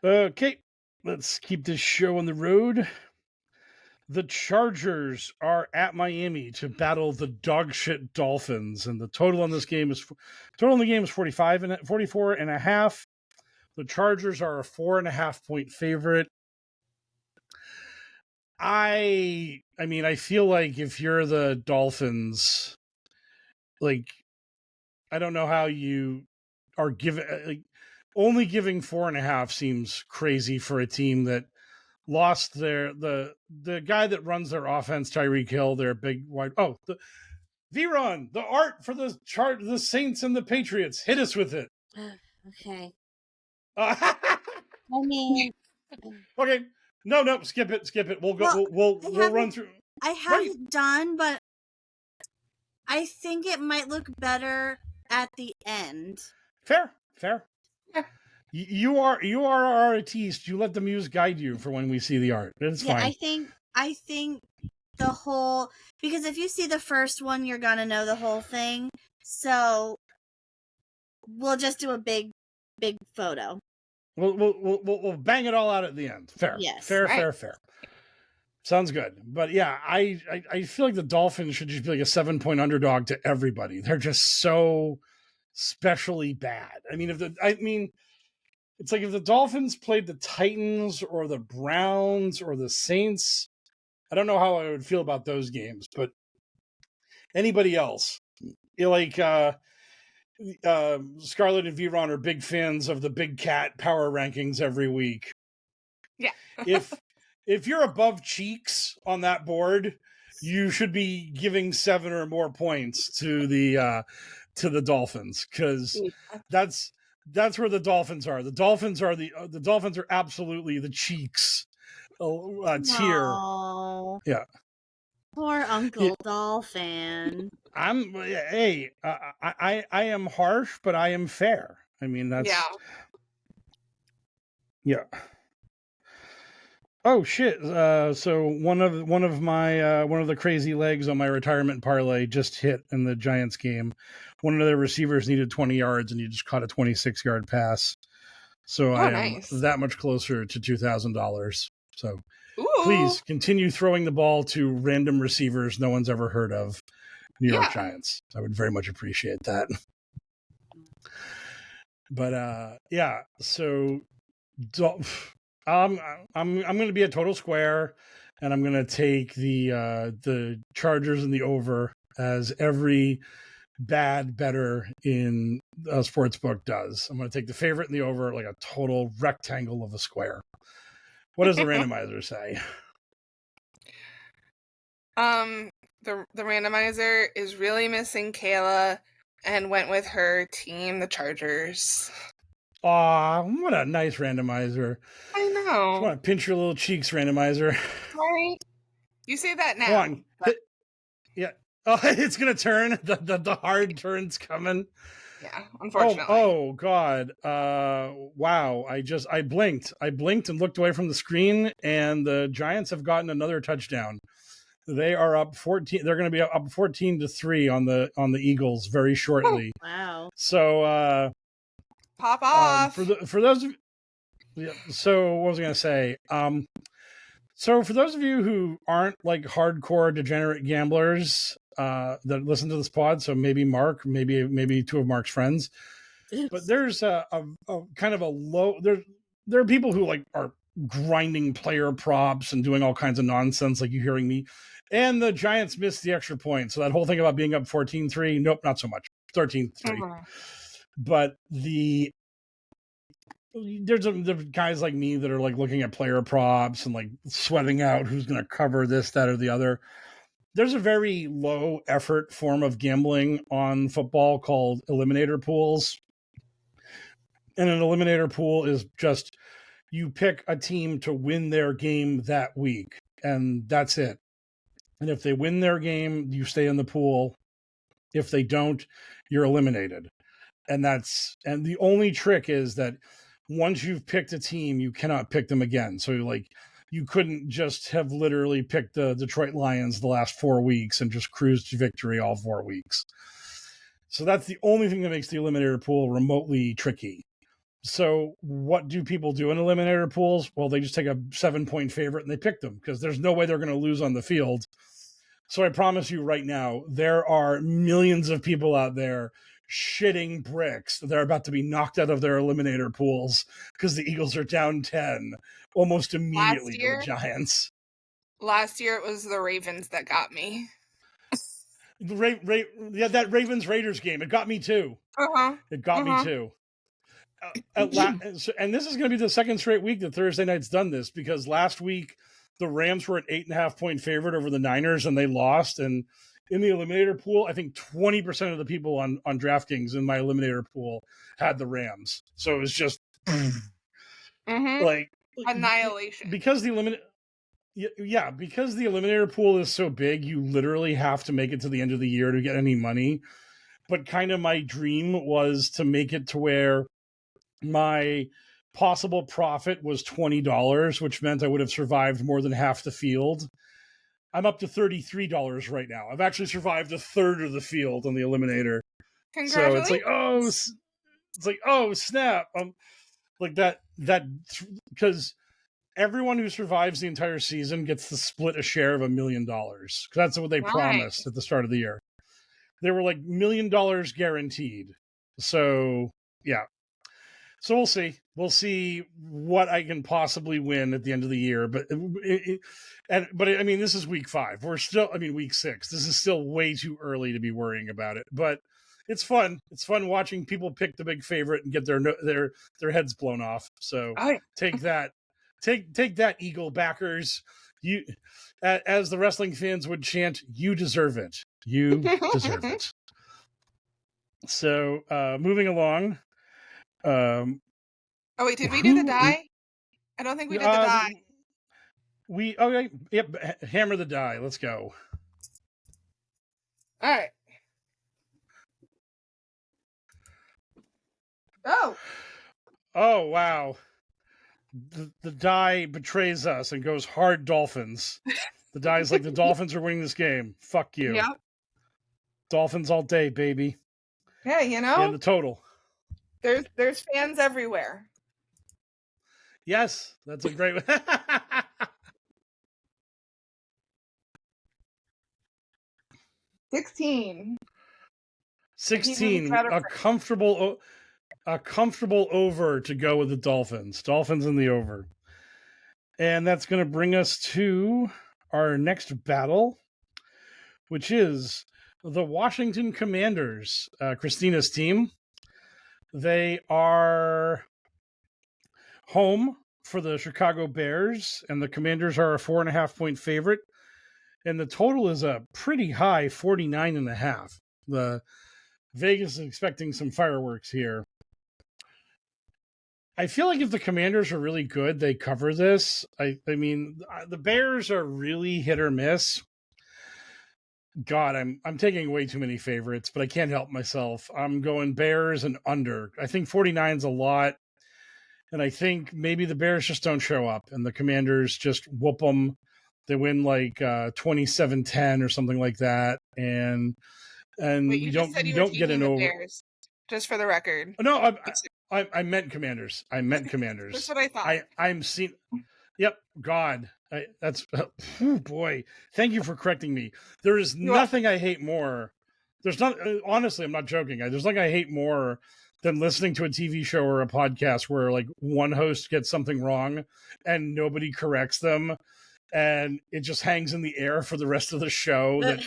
Okay, let's keep this show on the road. The Chargers are at Miami to battle the dogshit Dolphins, and the total on this game is 44 and a half. The Chargers are a 4.5 point favorite. I mean, I feel like if you're the Dolphins, like, I don't know how you are only giving 4.5 seems crazy for a team that lost the guy that runs their offense, Tyreek Hill, their big wide. Oh, the Vron, the art for the Saints and the Patriots. Hit us with it. Okay. I mean, okay. No, skip it. We'll go. We'll run through. I have it done, but I think it might look better at the end. Fair. You are our artiste. You let the muse guide you for when we see the art. It's fine. I think the whole, because if you see the first one, you're gonna know the whole thing. So we'll just do a big photo. We'll bang it all out at the end. Fair. Yes. Fair. Sounds good. But yeah, I feel like the Dolphins should just be like a 7-point underdog to everybody. They're just so specially bad. I mean, it's like if the Dolphins played the Titans or the Browns or the Saints, I don't know how I would feel about those games, but anybody else, like Scarlett and Vron are big fans of the Big Cat power rankings every week. Yeah. if you're above Cheeks on that board, you should be giving 7 or more points to the Dolphins, because that's where the Dolphins are. The Dolphins are absolutely the Cheeks tier. Yeah. Poor Uncle Dolphin. I am harsh, but I am fair. I mean, that's yeah. Oh shit! So one of the crazy legs on my retirement parlay just hit in the Giants game. One of their receivers needed 20 yards, and he just caught a 26-yard pass. So I am that much closer to $2,000. So please continue throwing the ball to random receivers no one's ever heard of. New York Giants. I would very much appreciate that. But so I'm going to be a total square, and I'm going to take the Chargers and the over, as every bad better in a sportsbook does. I'm going to take the favorite and the over, like a total rectangle of a square. What does the randomizer say? The randomizer is really missing Kayla and went with her team, the Chargers. Aw, what a nice randomizer. I know. Just want to pinch your little cheeks, randomizer. Right? You say that now. Come on. But... Yeah. Oh, it's going to turn. The hard turn's coming. Yeah, unfortunately. Oh God. Wow. I blinked. And looked away from the screen, and the Giants have gotten another touchdown. They are up 14. They're going to be up 14-3 on the Eagles very shortly. Wow. So pop off. For those of so what was I going to say? So for those of you who aren't like hardcore degenerate gamblers that listen to this pod, so maybe Mark, maybe two of Mark's friends, but there's a kind of a low there are people who like are grinding player props and doing all kinds of nonsense, like you hearing me. And the Giants missed the extra point. So that whole thing about being up 14-3, nope, not so much. 13-3. But there's guys like me that are like looking at player props and like sweating out who's going to cover this, that, or the other. there's a very low effort form of gambling on football called eliminator pools. And an eliminator pool is just you pick a team to win their game that week, and that's it. And if they win their game, you stay in the pool. If they don't, you're eliminated. And the only trick is that once you've picked a team, you cannot pick them again. So like you couldn't just have literally picked the Detroit Lions the last 4 weeks and just cruised to victory all 4 weeks. So that's the only thing that makes the eliminator pool remotely tricky. So what do people do in eliminator pools? Well, they just take a 7-point favorite and they pick them because there's no way they're going to lose on the field. So I promise you right now, there are millions of people out there shitting bricks. They're about to be knocked out of their eliminator pools because the Eagles are down 10 almost immediately to the Giants. Last year, it was the Ravens that got me. That Ravens-Raiders game, it got me too. It got me too. And this is going to be the second straight week that Thursday night's done this, because last week the Rams were an 8.5-point favorite over the Niners and they lost. And in the eliminator pool, I think 20% of the people on DraftKings in my eliminator pool had the Rams. So it was just like annihilation. Because the eliminator pool is so big, you literally have to make it to the end of the year to get any money. But kind of my dream was to make it to where my possible profit was $20, which meant I would have survived more than half the field. I'm up to $33 right now. I've actually survived a third of the field on the eliminator. So it's like, oh snap. Like that because everyone who survives the entire season gets to split a share of $1 million. Because that's what they promised at the start of the year. They were like $1 million guaranteed. So yeah. So we'll see. We'll see what I can possibly win at the end of the year. But I mean, this is week 5. Week 6. This is still way too early to be worrying about it. But it's fun. It's fun watching people pick the big favorite and get their heads blown off. So take that, Eagle backers. You, as the wrestling fans would chant, you deserve it. You deserve it. So moving along. Did we do the die? I don't think we did the die. Yep, hammer the die. Let's go. All right. Oh, wow. The die betrays us and goes hard Dolphins. The die is like the Dolphins are winning this game. Fuck you. Yep. Dolphins all day, baby. Yeah, And the total. There's fans everywhere. Yes, that's a great one. 16. A comfortable over to go with the Dolphins. Dolphins in the over. And that's going to bring us to our next battle, which is the Washington Commanders, Christina's team. They are home for the Chicago Bears, and the Commanders are a 4.5-point favorite. And the total is a pretty high 49.5. The Vegas is expecting some fireworks here. I feel like if the Commanders are really good, they cover this. I mean, the Bears are really hit or miss. God, I'm taking way too many favorites, but I can't help myself. I'm going Bears and under. I think 49 is a lot, and I think maybe the Bears just don't show up, and the Commanders just whoop them. They win like 27-10 or something like that, and Wait, you don't get an over. Bears, just for the record. No, I meant Commanders. That's what I thought. I'm seeing. Yep. God, that's boy. Thank you for correcting me. There is nothing I hate more. There's not. Honestly, I'm not joking. There's nothing I hate more than listening to a TV show or a podcast where like one host gets something wrong and nobody corrects them, and it just hangs in the air for the rest of the show that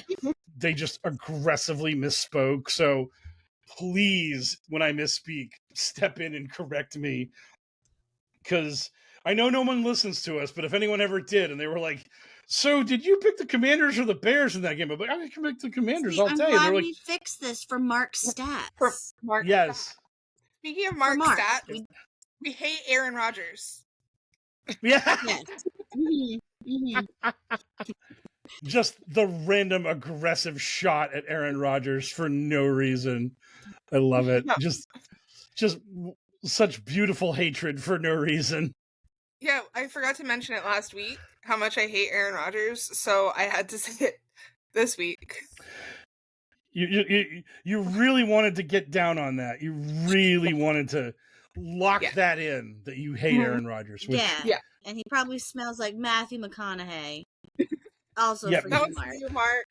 they just aggressively misspoke. So please, when I misspeak, step in and correct me, because I know no one listens to us, but if anyone ever did and they were like, so did you pick the Commanders or the Bears in that game? I'm like, I can pick the Commanders all day. I'm glad like, we fixed this for Mark's stats. For Mark's yes. stats. Speaking of Mark's stats, we hate Aaron Rodgers. Yeah. Yes. Mm-hmm. Just the random aggressive shot at Aaron Rodgers for no reason. I love it. Just such beautiful hatred for no reason. Yeah, I forgot to mention it last week, how much I hate Aaron Rodgers, so I had to say it this week. You really wanted to get down on that. You really wanted to lock that in, that you hate Aaron Rodgers. Which, yeah. And he probably smells like Matthew McConaughey. Also for you, Mark.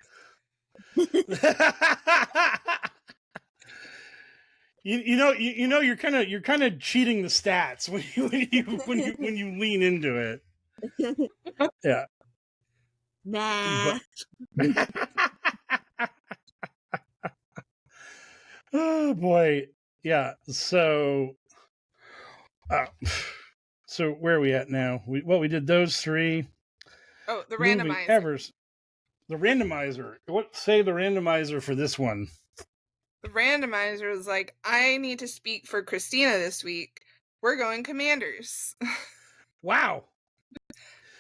You know, you're kind of cheating the stats when you lean into it. Yeah. Nah. Oh boy, yeah. So where are we at now? We did those three. Oh, the randomizer. The randomizer. Say the randomizer for this one. The randomizer was like, I need to speak for Christina this week. We're going Commanders. Wow.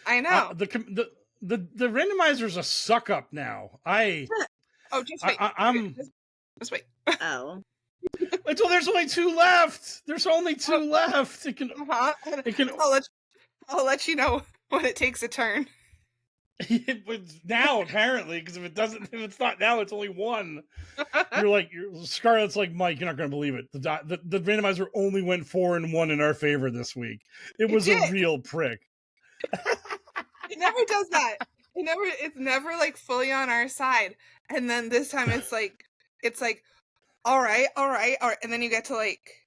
I know. The randomizer's a suck up now. Just wait. Just wait. Oh. Until there's only two left. There's only two left. It can. I'll let you know when it takes a turn. Now apparently, because if it's not now, it's only one. Scarlett's like, Mike, you're not going to believe it. The randomizer only went 4-1 in our favor this week. It was a real prick. It never does that. It's never like fully on our side. And then this time it's like all right, and then you get to like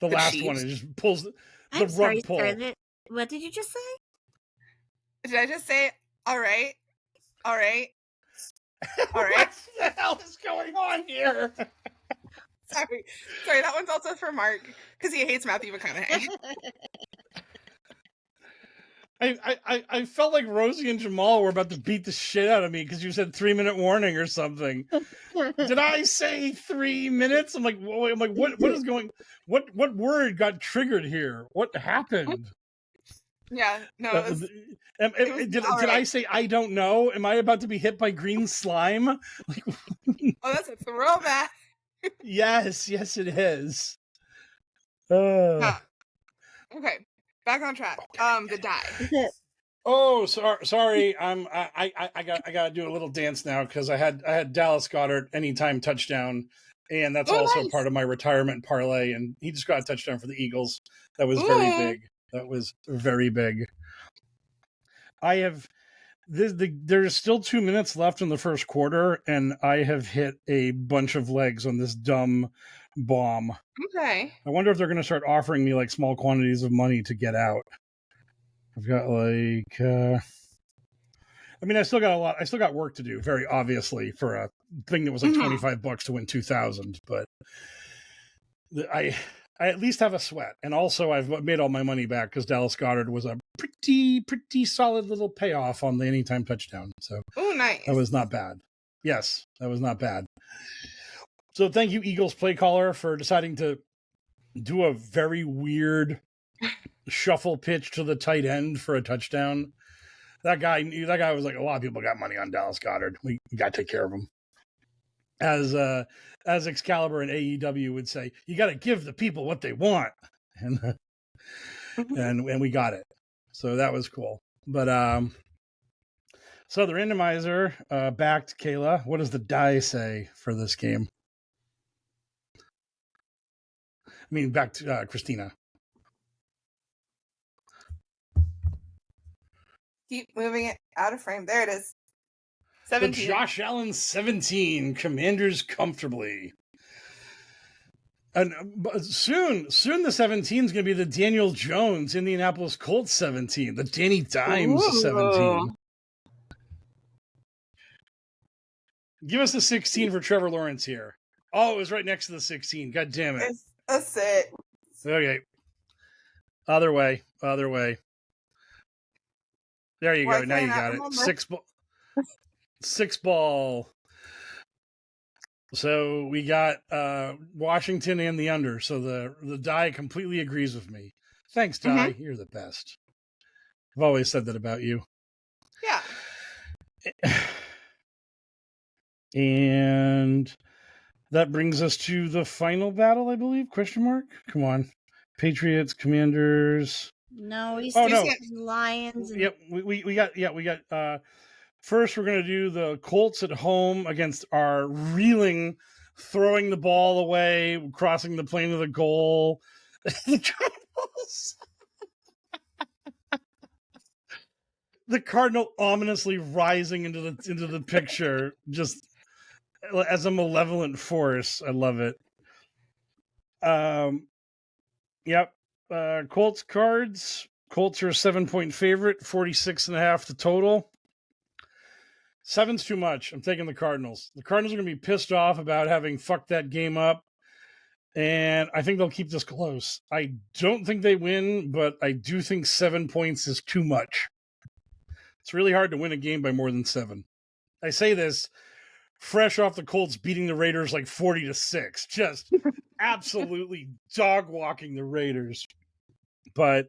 the last Chiefs. One. It just pulls the rug pull. What did you just say? Did I just say all right? What the hell is going on here? Sorry, that one's also for Mark because he hates Matthew McConaughey. I felt like Rosie and Jamal were about to beat the shit out of me because you said 3-minute warning or something. Did I say 3 minutes? I'm like, what is going? What word got triggered here? What happened? Yeah, no. Did I say I don't know? Am I about to be hit by green slime? Oh, that's a throwback. Yes, it is. Okay. Back on track. The die. Oh, sorry. I gotta do a little dance now because I had Dallas Goedert anytime touchdown, and that's also nice. Part of my retirement parlay. And he just got a touchdown for the Eagles. That was very big. That was very big. There's still 2 minutes left in the first quarter, and I have hit a bunch of legs on this dumb bomb. Okay. I wonder if they're going to start offering me like small quantities of money to get out. I've got I still got work to do, very obviously, for a thing that was like $25 to win 2,000. But I at least have a sweat, and also I've made all my money back because Dallas Goedert was a pretty solid little payoff on the anytime touchdown. So nice. That was not bad. Yes, that was not bad. So thank you, Eagles play caller, for deciding to do a very weird shuffle pitch to the tight end for a touchdown. That guy was like, a lot of people got money on Dallas Goedert. We got to take care of him. As Excalibur and AEW would say, you got to give the people what they want, and we got it. So that was cool. But so the randomizer back to Kayla. What does the die say for this game? I mean, back to Christina. Keep moving it out of frame. There it is. 17. The Josh Allen 17. Commanders comfortably. And soon the 17 is going to be the Daniel Jones Indianapolis Colts 17. The Danny Dimes 17. Give us the 16 for Trevor Lawrence here. Oh, it was right next to the 16. God damn it. That's it. Okay. Other way. There you go. Now you got it. 6 ball. So we got Washington and the under. So the die completely agrees with me. Thanks, Die. You're the best. I've always said that about you. Yeah. And that brings us to the final battle, I believe. Question mark? Come on. Patriots, Commanders. No, we said Lions. And... Yep, we got first we're gonna do the Colts at home against our reeling, throwing the ball away, crossing the plane of the goal. The Cardinals. The Cardinal ominously rising into the picture, just as a malevolent force. I love it. Yep. Colts cards. Colts are a 7-point favorite, 46.5 the total. 7's too much. I'm taking the Cardinals. The Cardinals are going to be pissed off about having fucked that game up, and I think they'll keep this close. I don't think they win, but I do think 7 points is too much. It's really hard to win a game by more than 7. I say this fresh off the Colts beating the Raiders like 40-6, just absolutely dog walking the Raiders. But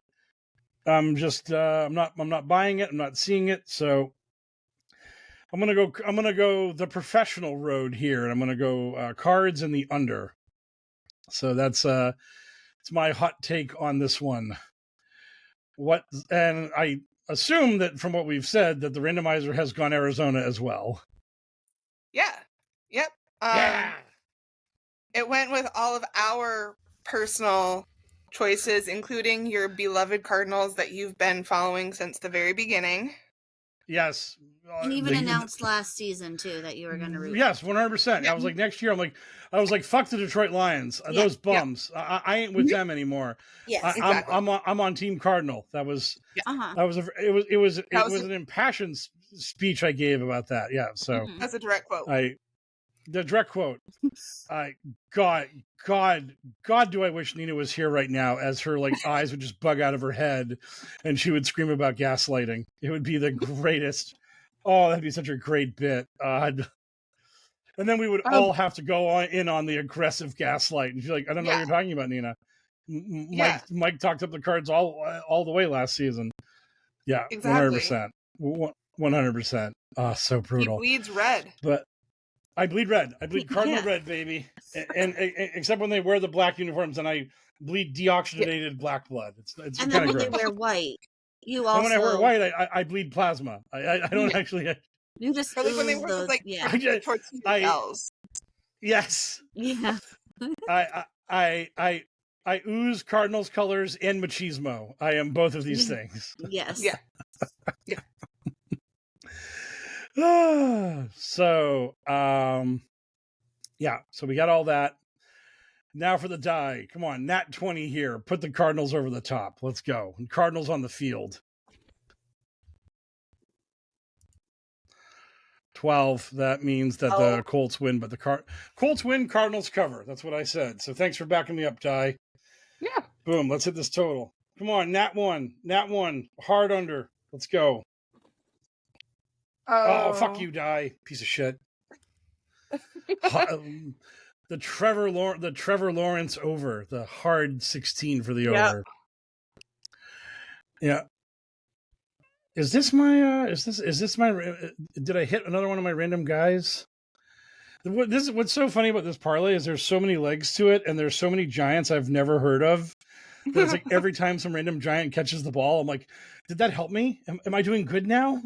I'm just I'm not buying it. I'm not seeing it. So I'm gonna go the professional road here, and I'm gonna go cards and the under. So that's it's my hot take on this one. And I assume that from what we've said that the randomizer has gone Arizona as well. Yeah. Yep. Yeah. It went with all of our personal choices, including your beloved Cardinals that you've been following since the very beginning. Yes. And even announced last season, too, that you were going to root. Yes, 100%. Yeah. I was like, next year, I was like, fuck the Detroit Lions. Yeah. Those bums. Yeah. I ain't with them anymore. Yes, exactly. I'm on Team Cardinal. That was, it was an impassioned speech I gave about that. Yeah. So that's a direct quote. The direct quote. God, do I wish Nina was here right now, as her like eyes would just bug out of her head and she would scream about gaslighting. It would be the greatest. Oh, that'd be such a great bit. And then we would all have to go in on the aggressive gaslight and be like, I don't know what you're talking about, Nina. Mike talked up the cards all the way last season. Yeah, exactly. 100%. 100%. Oh, so brutal. He bleeds red. But I bleed red. I bleed Cardinal red, baby. And except when they wear the black uniforms, and I bleed deoxygenated black blood. It's and then when they wear white, you also. And when I wear white, I bleed plasma. I don't actually. You just like when they wear those, like tortilla shells. Yes. Yeah. I ooze Cardinals colors and machismo. I am both of these things. Yes. Yeah. So, so we got all that. Now for the die. Come on, Nat 20 here. Put the Cardinals over the top. Let's go. Cardinals on the field. 12. That means that the Colts win, but the Colts win, Cardinals cover. That's what I said. So thanks for backing me up, Die. Yeah. Boom. Let's hit this total. Come on, Nat 1. Hard under. Let's go. Oh, fuck you, Die. Piece of shit. The Trevor Lawrence over. The hard 16 for the over. Yeah. Is this my did I hit another one of my random guys? What's so funny about this parlay is there's so many legs to it, and there's so many giants I've never heard of. That it's like every time some random giant catches the ball, I'm like, did that help me? Am I doing good now?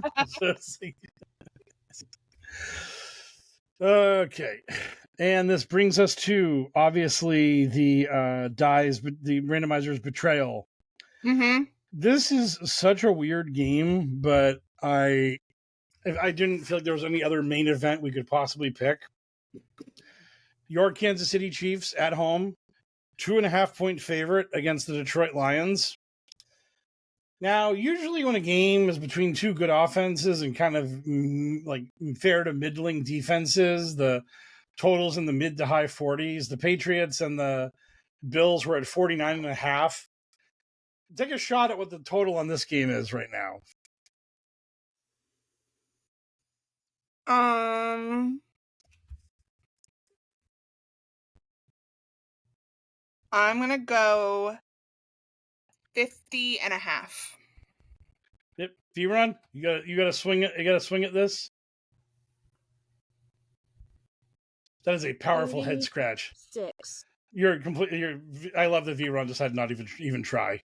Okay. And this brings us to obviously the the randomizer's betrayal. Mm-hmm. This is such a weird game, but I didn't feel like there was any other main event we could possibly pick. Your Kansas City Chiefs at home, 2.5-point favorite against the Detroit Lions. Now, usually when a game is between two good offenses and kind of like fair to middling defenses, the totals in the mid to high 40s. The Patriots and the Bills were at 49.5. Take a shot at what the total on this game is right now. I'm gonna go 50.5. Yep. Vron, you gotta swing it. You gotta swing at this. That is a powerful head scratch. 6. You're completely. I love that Vron decided not even try.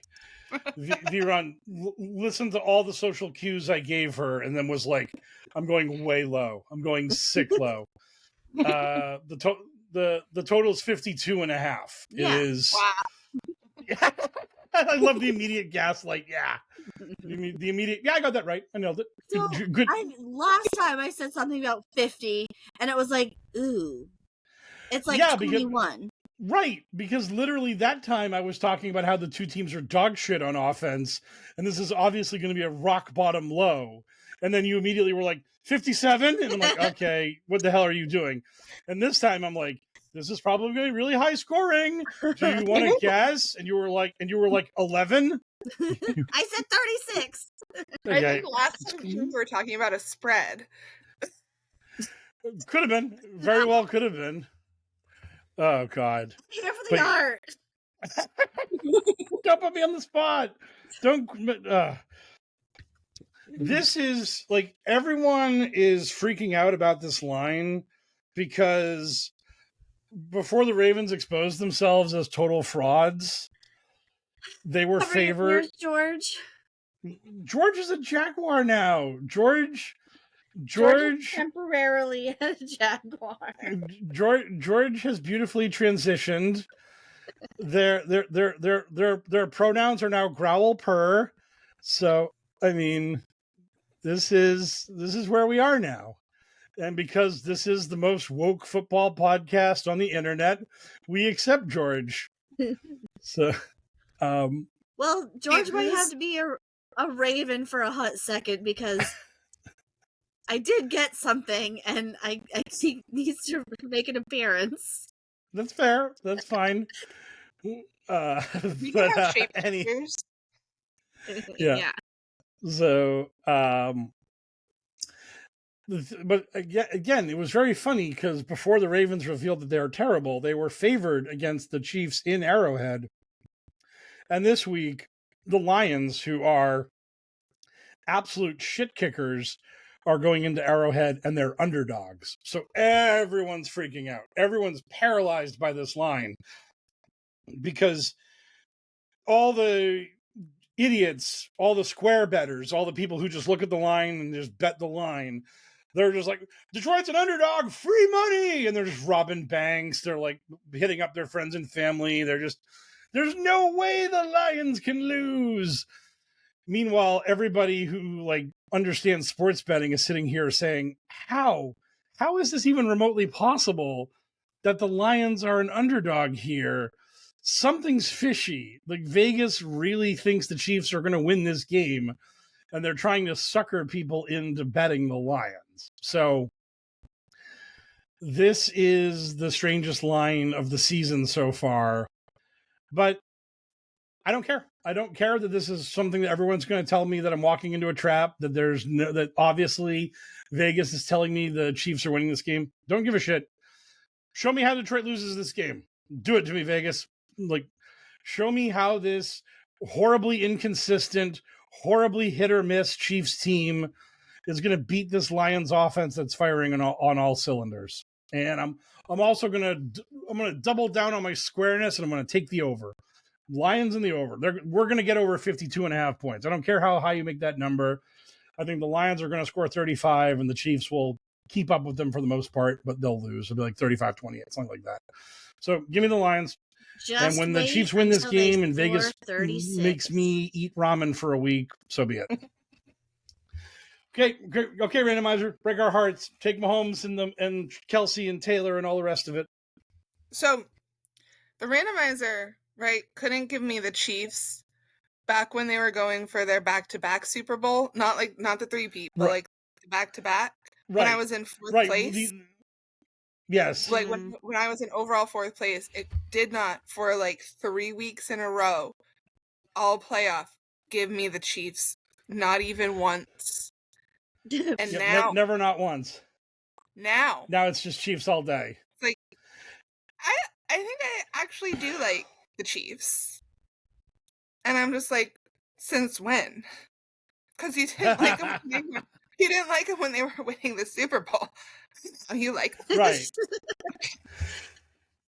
Vron listened to all the social cues I gave her, and then was like, "I'm going way low. I'm going sick low." The total is 52.5. Yeah. It is. Wow. I love the immediate gaslight. Yeah. The immediate. Yeah, I got that right. I nailed it. So Good. Last time I said something about 50, and it was like, ooh. It's like 21. Right, because literally that time I was talking about how the two teams are dog shit on offense, and this is obviously going to be a rock bottom low. And then you immediately were like, 57? And I'm like, okay, what the hell are you doing? And this time I'm like, this is probably going to be really high scoring. Do you want to guess? And you were like 11? I said 36. Okay. I think last time we were talking about a spread. Could have been. Very well could have been. Oh, God. Here for the art. Don't put me on the spot. Don't. This is like everyone is freaking out about this line because before the Ravens exposed themselves as total frauds, they were favored. George. George is a Jaguar now. George is temporarily a Jaguar. George has beautifully transitioned. Their pronouns are now growl purr. So I mean, this is where we are now. And because this is the most woke football podcast on the internet, we accept George. So, well, George might have to be a Raven for a hot second because I did get something, and I think needs to make an appearance. That's fair. That's fine. We can have shape yeah. So, but again, it was very funny because before the Ravens revealed that they are terrible, they were favored against the Chiefs in Arrowhead. And this week, the Lions, who are absolute shit kickers, are going into Arrowhead and they're underdogs. So everyone's freaking out. Everyone's paralyzed by this line because all the idiots, all the square bettors, all the people who just look at the line and just bet the line, they're just like, Detroit's an underdog, free money. And they're just robbing banks. They're like hitting up their friends and family. They're just, there's no way the Lions can lose. Meanwhile, everybody who like understands sports betting is sitting here saying, how is this even remotely possible that the Lions are an underdog here? Something's fishy. Like Vegas really thinks the Chiefs are going to win this game, and they're trying to sucker people into betting the Lions. So this is the strangest line of the season so far. But I don't care. I don't care that this is something that everyone's going to tell me that I'm walking into a trap, that there's no, that obviously Vegas is telling me the Chiefs are winning this game. Don't give a shit. Show me how Detroit loses this game. Do it to me, Vegas. Like, show me how this horribly inconsistent, horribly hit or miss Chiefs team is going to beat this Lions offense that's firing on all cylinders. And I'm also going to double down on my squareness, and I'm going to take the over. Lions in the over. We're going to get over 52.5 points. I don't care how high you make that number. I think the Lions are going to score 35, and the Chiefs will keep up with them for the most part, but they'll lose. It'll be like 35-28, something like that. So give me the Lions. And when the Chiefs win this game and Vegas 36. Makes me eat ramen for a week, so be it. Okay, randomizer, break our hearts. Take Mahomes and Kelsey and Taylor and all the rest of it. So the randomizer, right, couldn't give me the Chiefs back when they were going for their back-to-back Super Bowl. Not the three-peat, but like back-to-back. Right. When I was in fourth place. Yes. Like when I was in overall fourth place, it did not for like 3 weeks in a row, all playoff, give me the Chiefs. Not even once. And now never not once. Now it's just Chiefs all day. It's like I think I actually do like the Chiefs. And I'm just like, since when? Because you didn't like them you didn't like them when they were winning the Super Bowl. You like them. Right.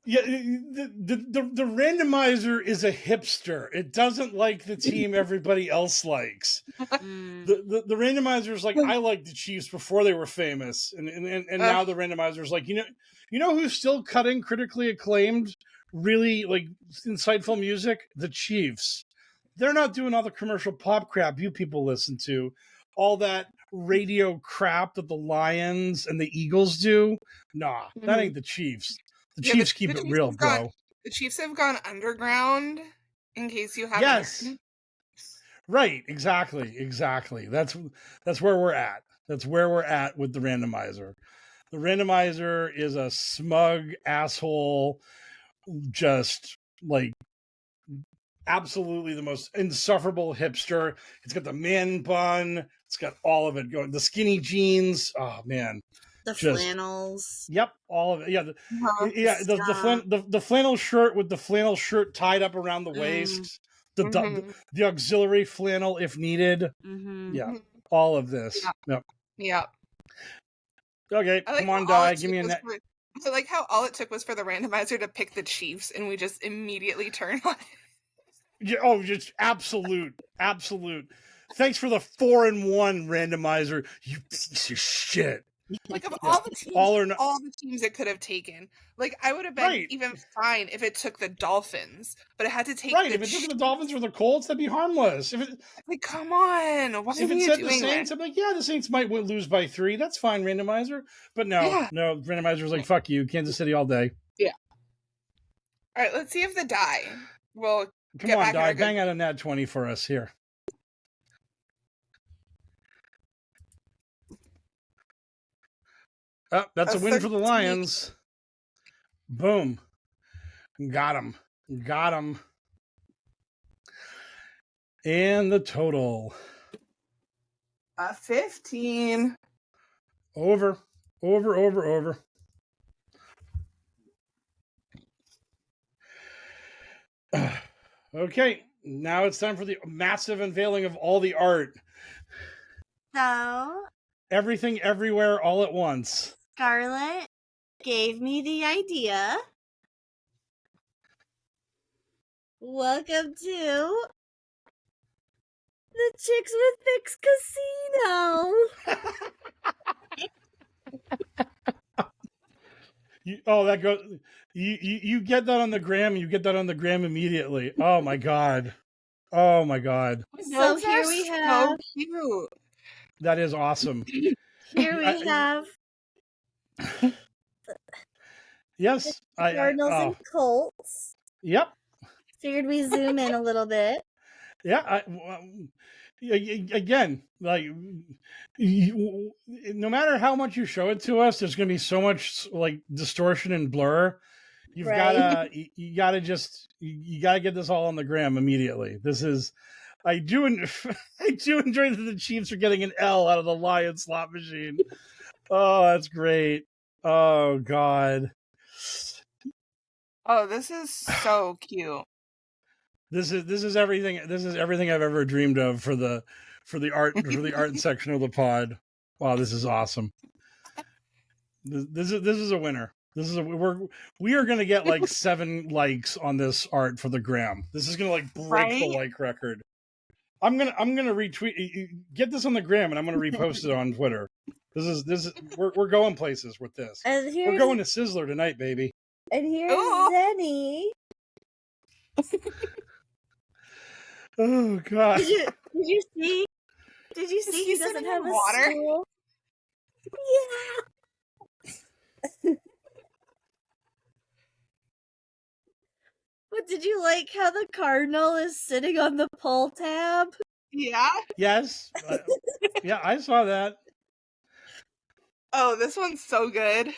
Yeah, the randomizer is a hipster. It doesn't like the team everybody else likes. The randomizer is like, I liked the Chiefs before they were famous, and now the randomizer is like, you know who's still cutting critically acclaimed, really like insightful music? The Chiefs. They're not doing all the commercial pop crap you people listen to, all that radio crap that the Lions and the Eagles do. Nah, that ain't the Chiefs. The Chiefs keep it real, bro. The Chiefs have gone underground, in case you haven't. Yes. Heard. Right. Exactly. That's where we're at. That's where we're at with the randomizer. The randomizer is a smug asshole, just like absolutely the most insufferable hipster. It's got the man bun. It's got all of it going. The skinny jeans. Oh man. The flannels. Yep, all of it. Yeah, the flannel shirt with the flannel shirt tied up around the waist. The auxiliary flannel if needed. Yeah, all of this. Yep. Okay, come on, Die. Give me a net. I like how all it took was for the randomizer to pick the Chiefs, and we just immediately turned on it. Yeah, just absolute. Thanks for the 4-1 randomizer, you piece of shit. Like of all the teams, all the teams it could have taken, like I would have been even fine if it took the Dolphins, but it had to take. Right, if it took the Dolphins or the Colts, that'd be harmless. If it, like, come on, why if it said the Saints, I'm like, yeah, the Saints might lose by 3. That's fine, randomizer. But no, randomizer's like, fuck you, Kansas City all day. Yeah. All right, let's see if the Die will. Come on, Die, bang out a nat 20 for us here. Oh, that's a win 13. For the Lions. Boom. Got him. And the total. 15. Over. Okay, now it's time for the massive unveiling of all the art. So, everything, everywhere, all at once. Scarlett gave me the idea. Welcome to the Chicks with Fix Casino. You get that on the gram. You get that on the gram immediately. Oh my god. So here we have. So cute. That is awesome. Here we have. Yes, Cardinals and Colts. Yep. Figured we zoom in a little bit. Yeah. Again, like, no matter how much you show it to us, there's going to be so much like distortion and blur. You gotta get this all on the gram immediately. This is. I do enjoy that the Chiefs are getting an L out of the Lions slot machine. Oh, that's great. Oh God. Oh, this is so cute. This is everything. This is everything I've ever dreamed of for the art section of the pod. Wow, this is awesome. This is a winner. We are going to get like 7 likes on this art for the gram. This is going to like break the like record. I'm gonna retweet. Get this on the gram, and I'm gonna repost it on Twitter. This is we're going places with this. We're going to Sizzler tonight, baby. And here's Zenny. Oh God! Did you see? Did you see? He doesn't have a water. Stool? Yeah. But did you like how the cardinal is sitting on the pull tab? Yeah. Yes. Yeah, I saw that. Oh, this one's so good.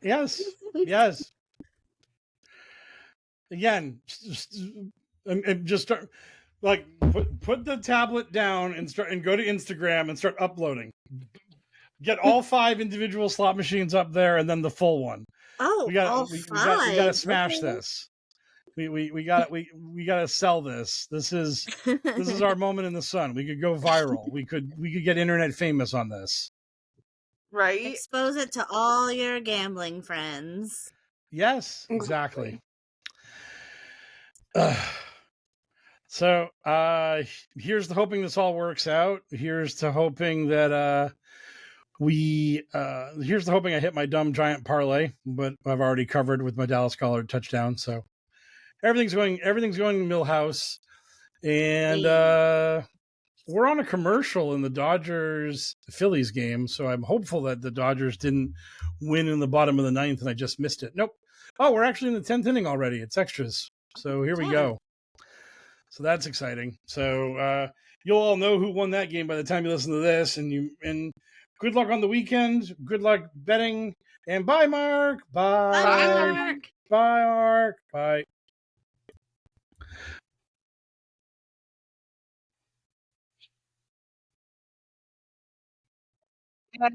Yes. Again, just start like put the tablet down and go to Instagram and start uploading. Get all 5 individual slot machines up there, and then the full one. Oh, we gotta smash okay. this. We gotta sell this. This is our moment in the sun. We could go viral. We could get internet famous on this. Right? Expose it to all your gambling friends. Yes, exactly. So here's to hoping this all works out. Here's to hoping that here's to hoping I hit my dumb giant parlay, but I've already covered with my Dallas Collard touchdown. So everything's going Millhouse, and we're on a commercial in the Dodgers Phillies game. So I'm hopeful that the Dodgers didn't win in the bottom of the 9th and I just missed it. Nope. Oh, we're actually in the 10th inning already. It's extras. So here we go. So that's exciting. So you'll all know who won that game by the time you listen to this, and good luck on the weekend. Good luck betting. And bye, Mark. Bye. Bye, Mark. Bye, Mark. Bye.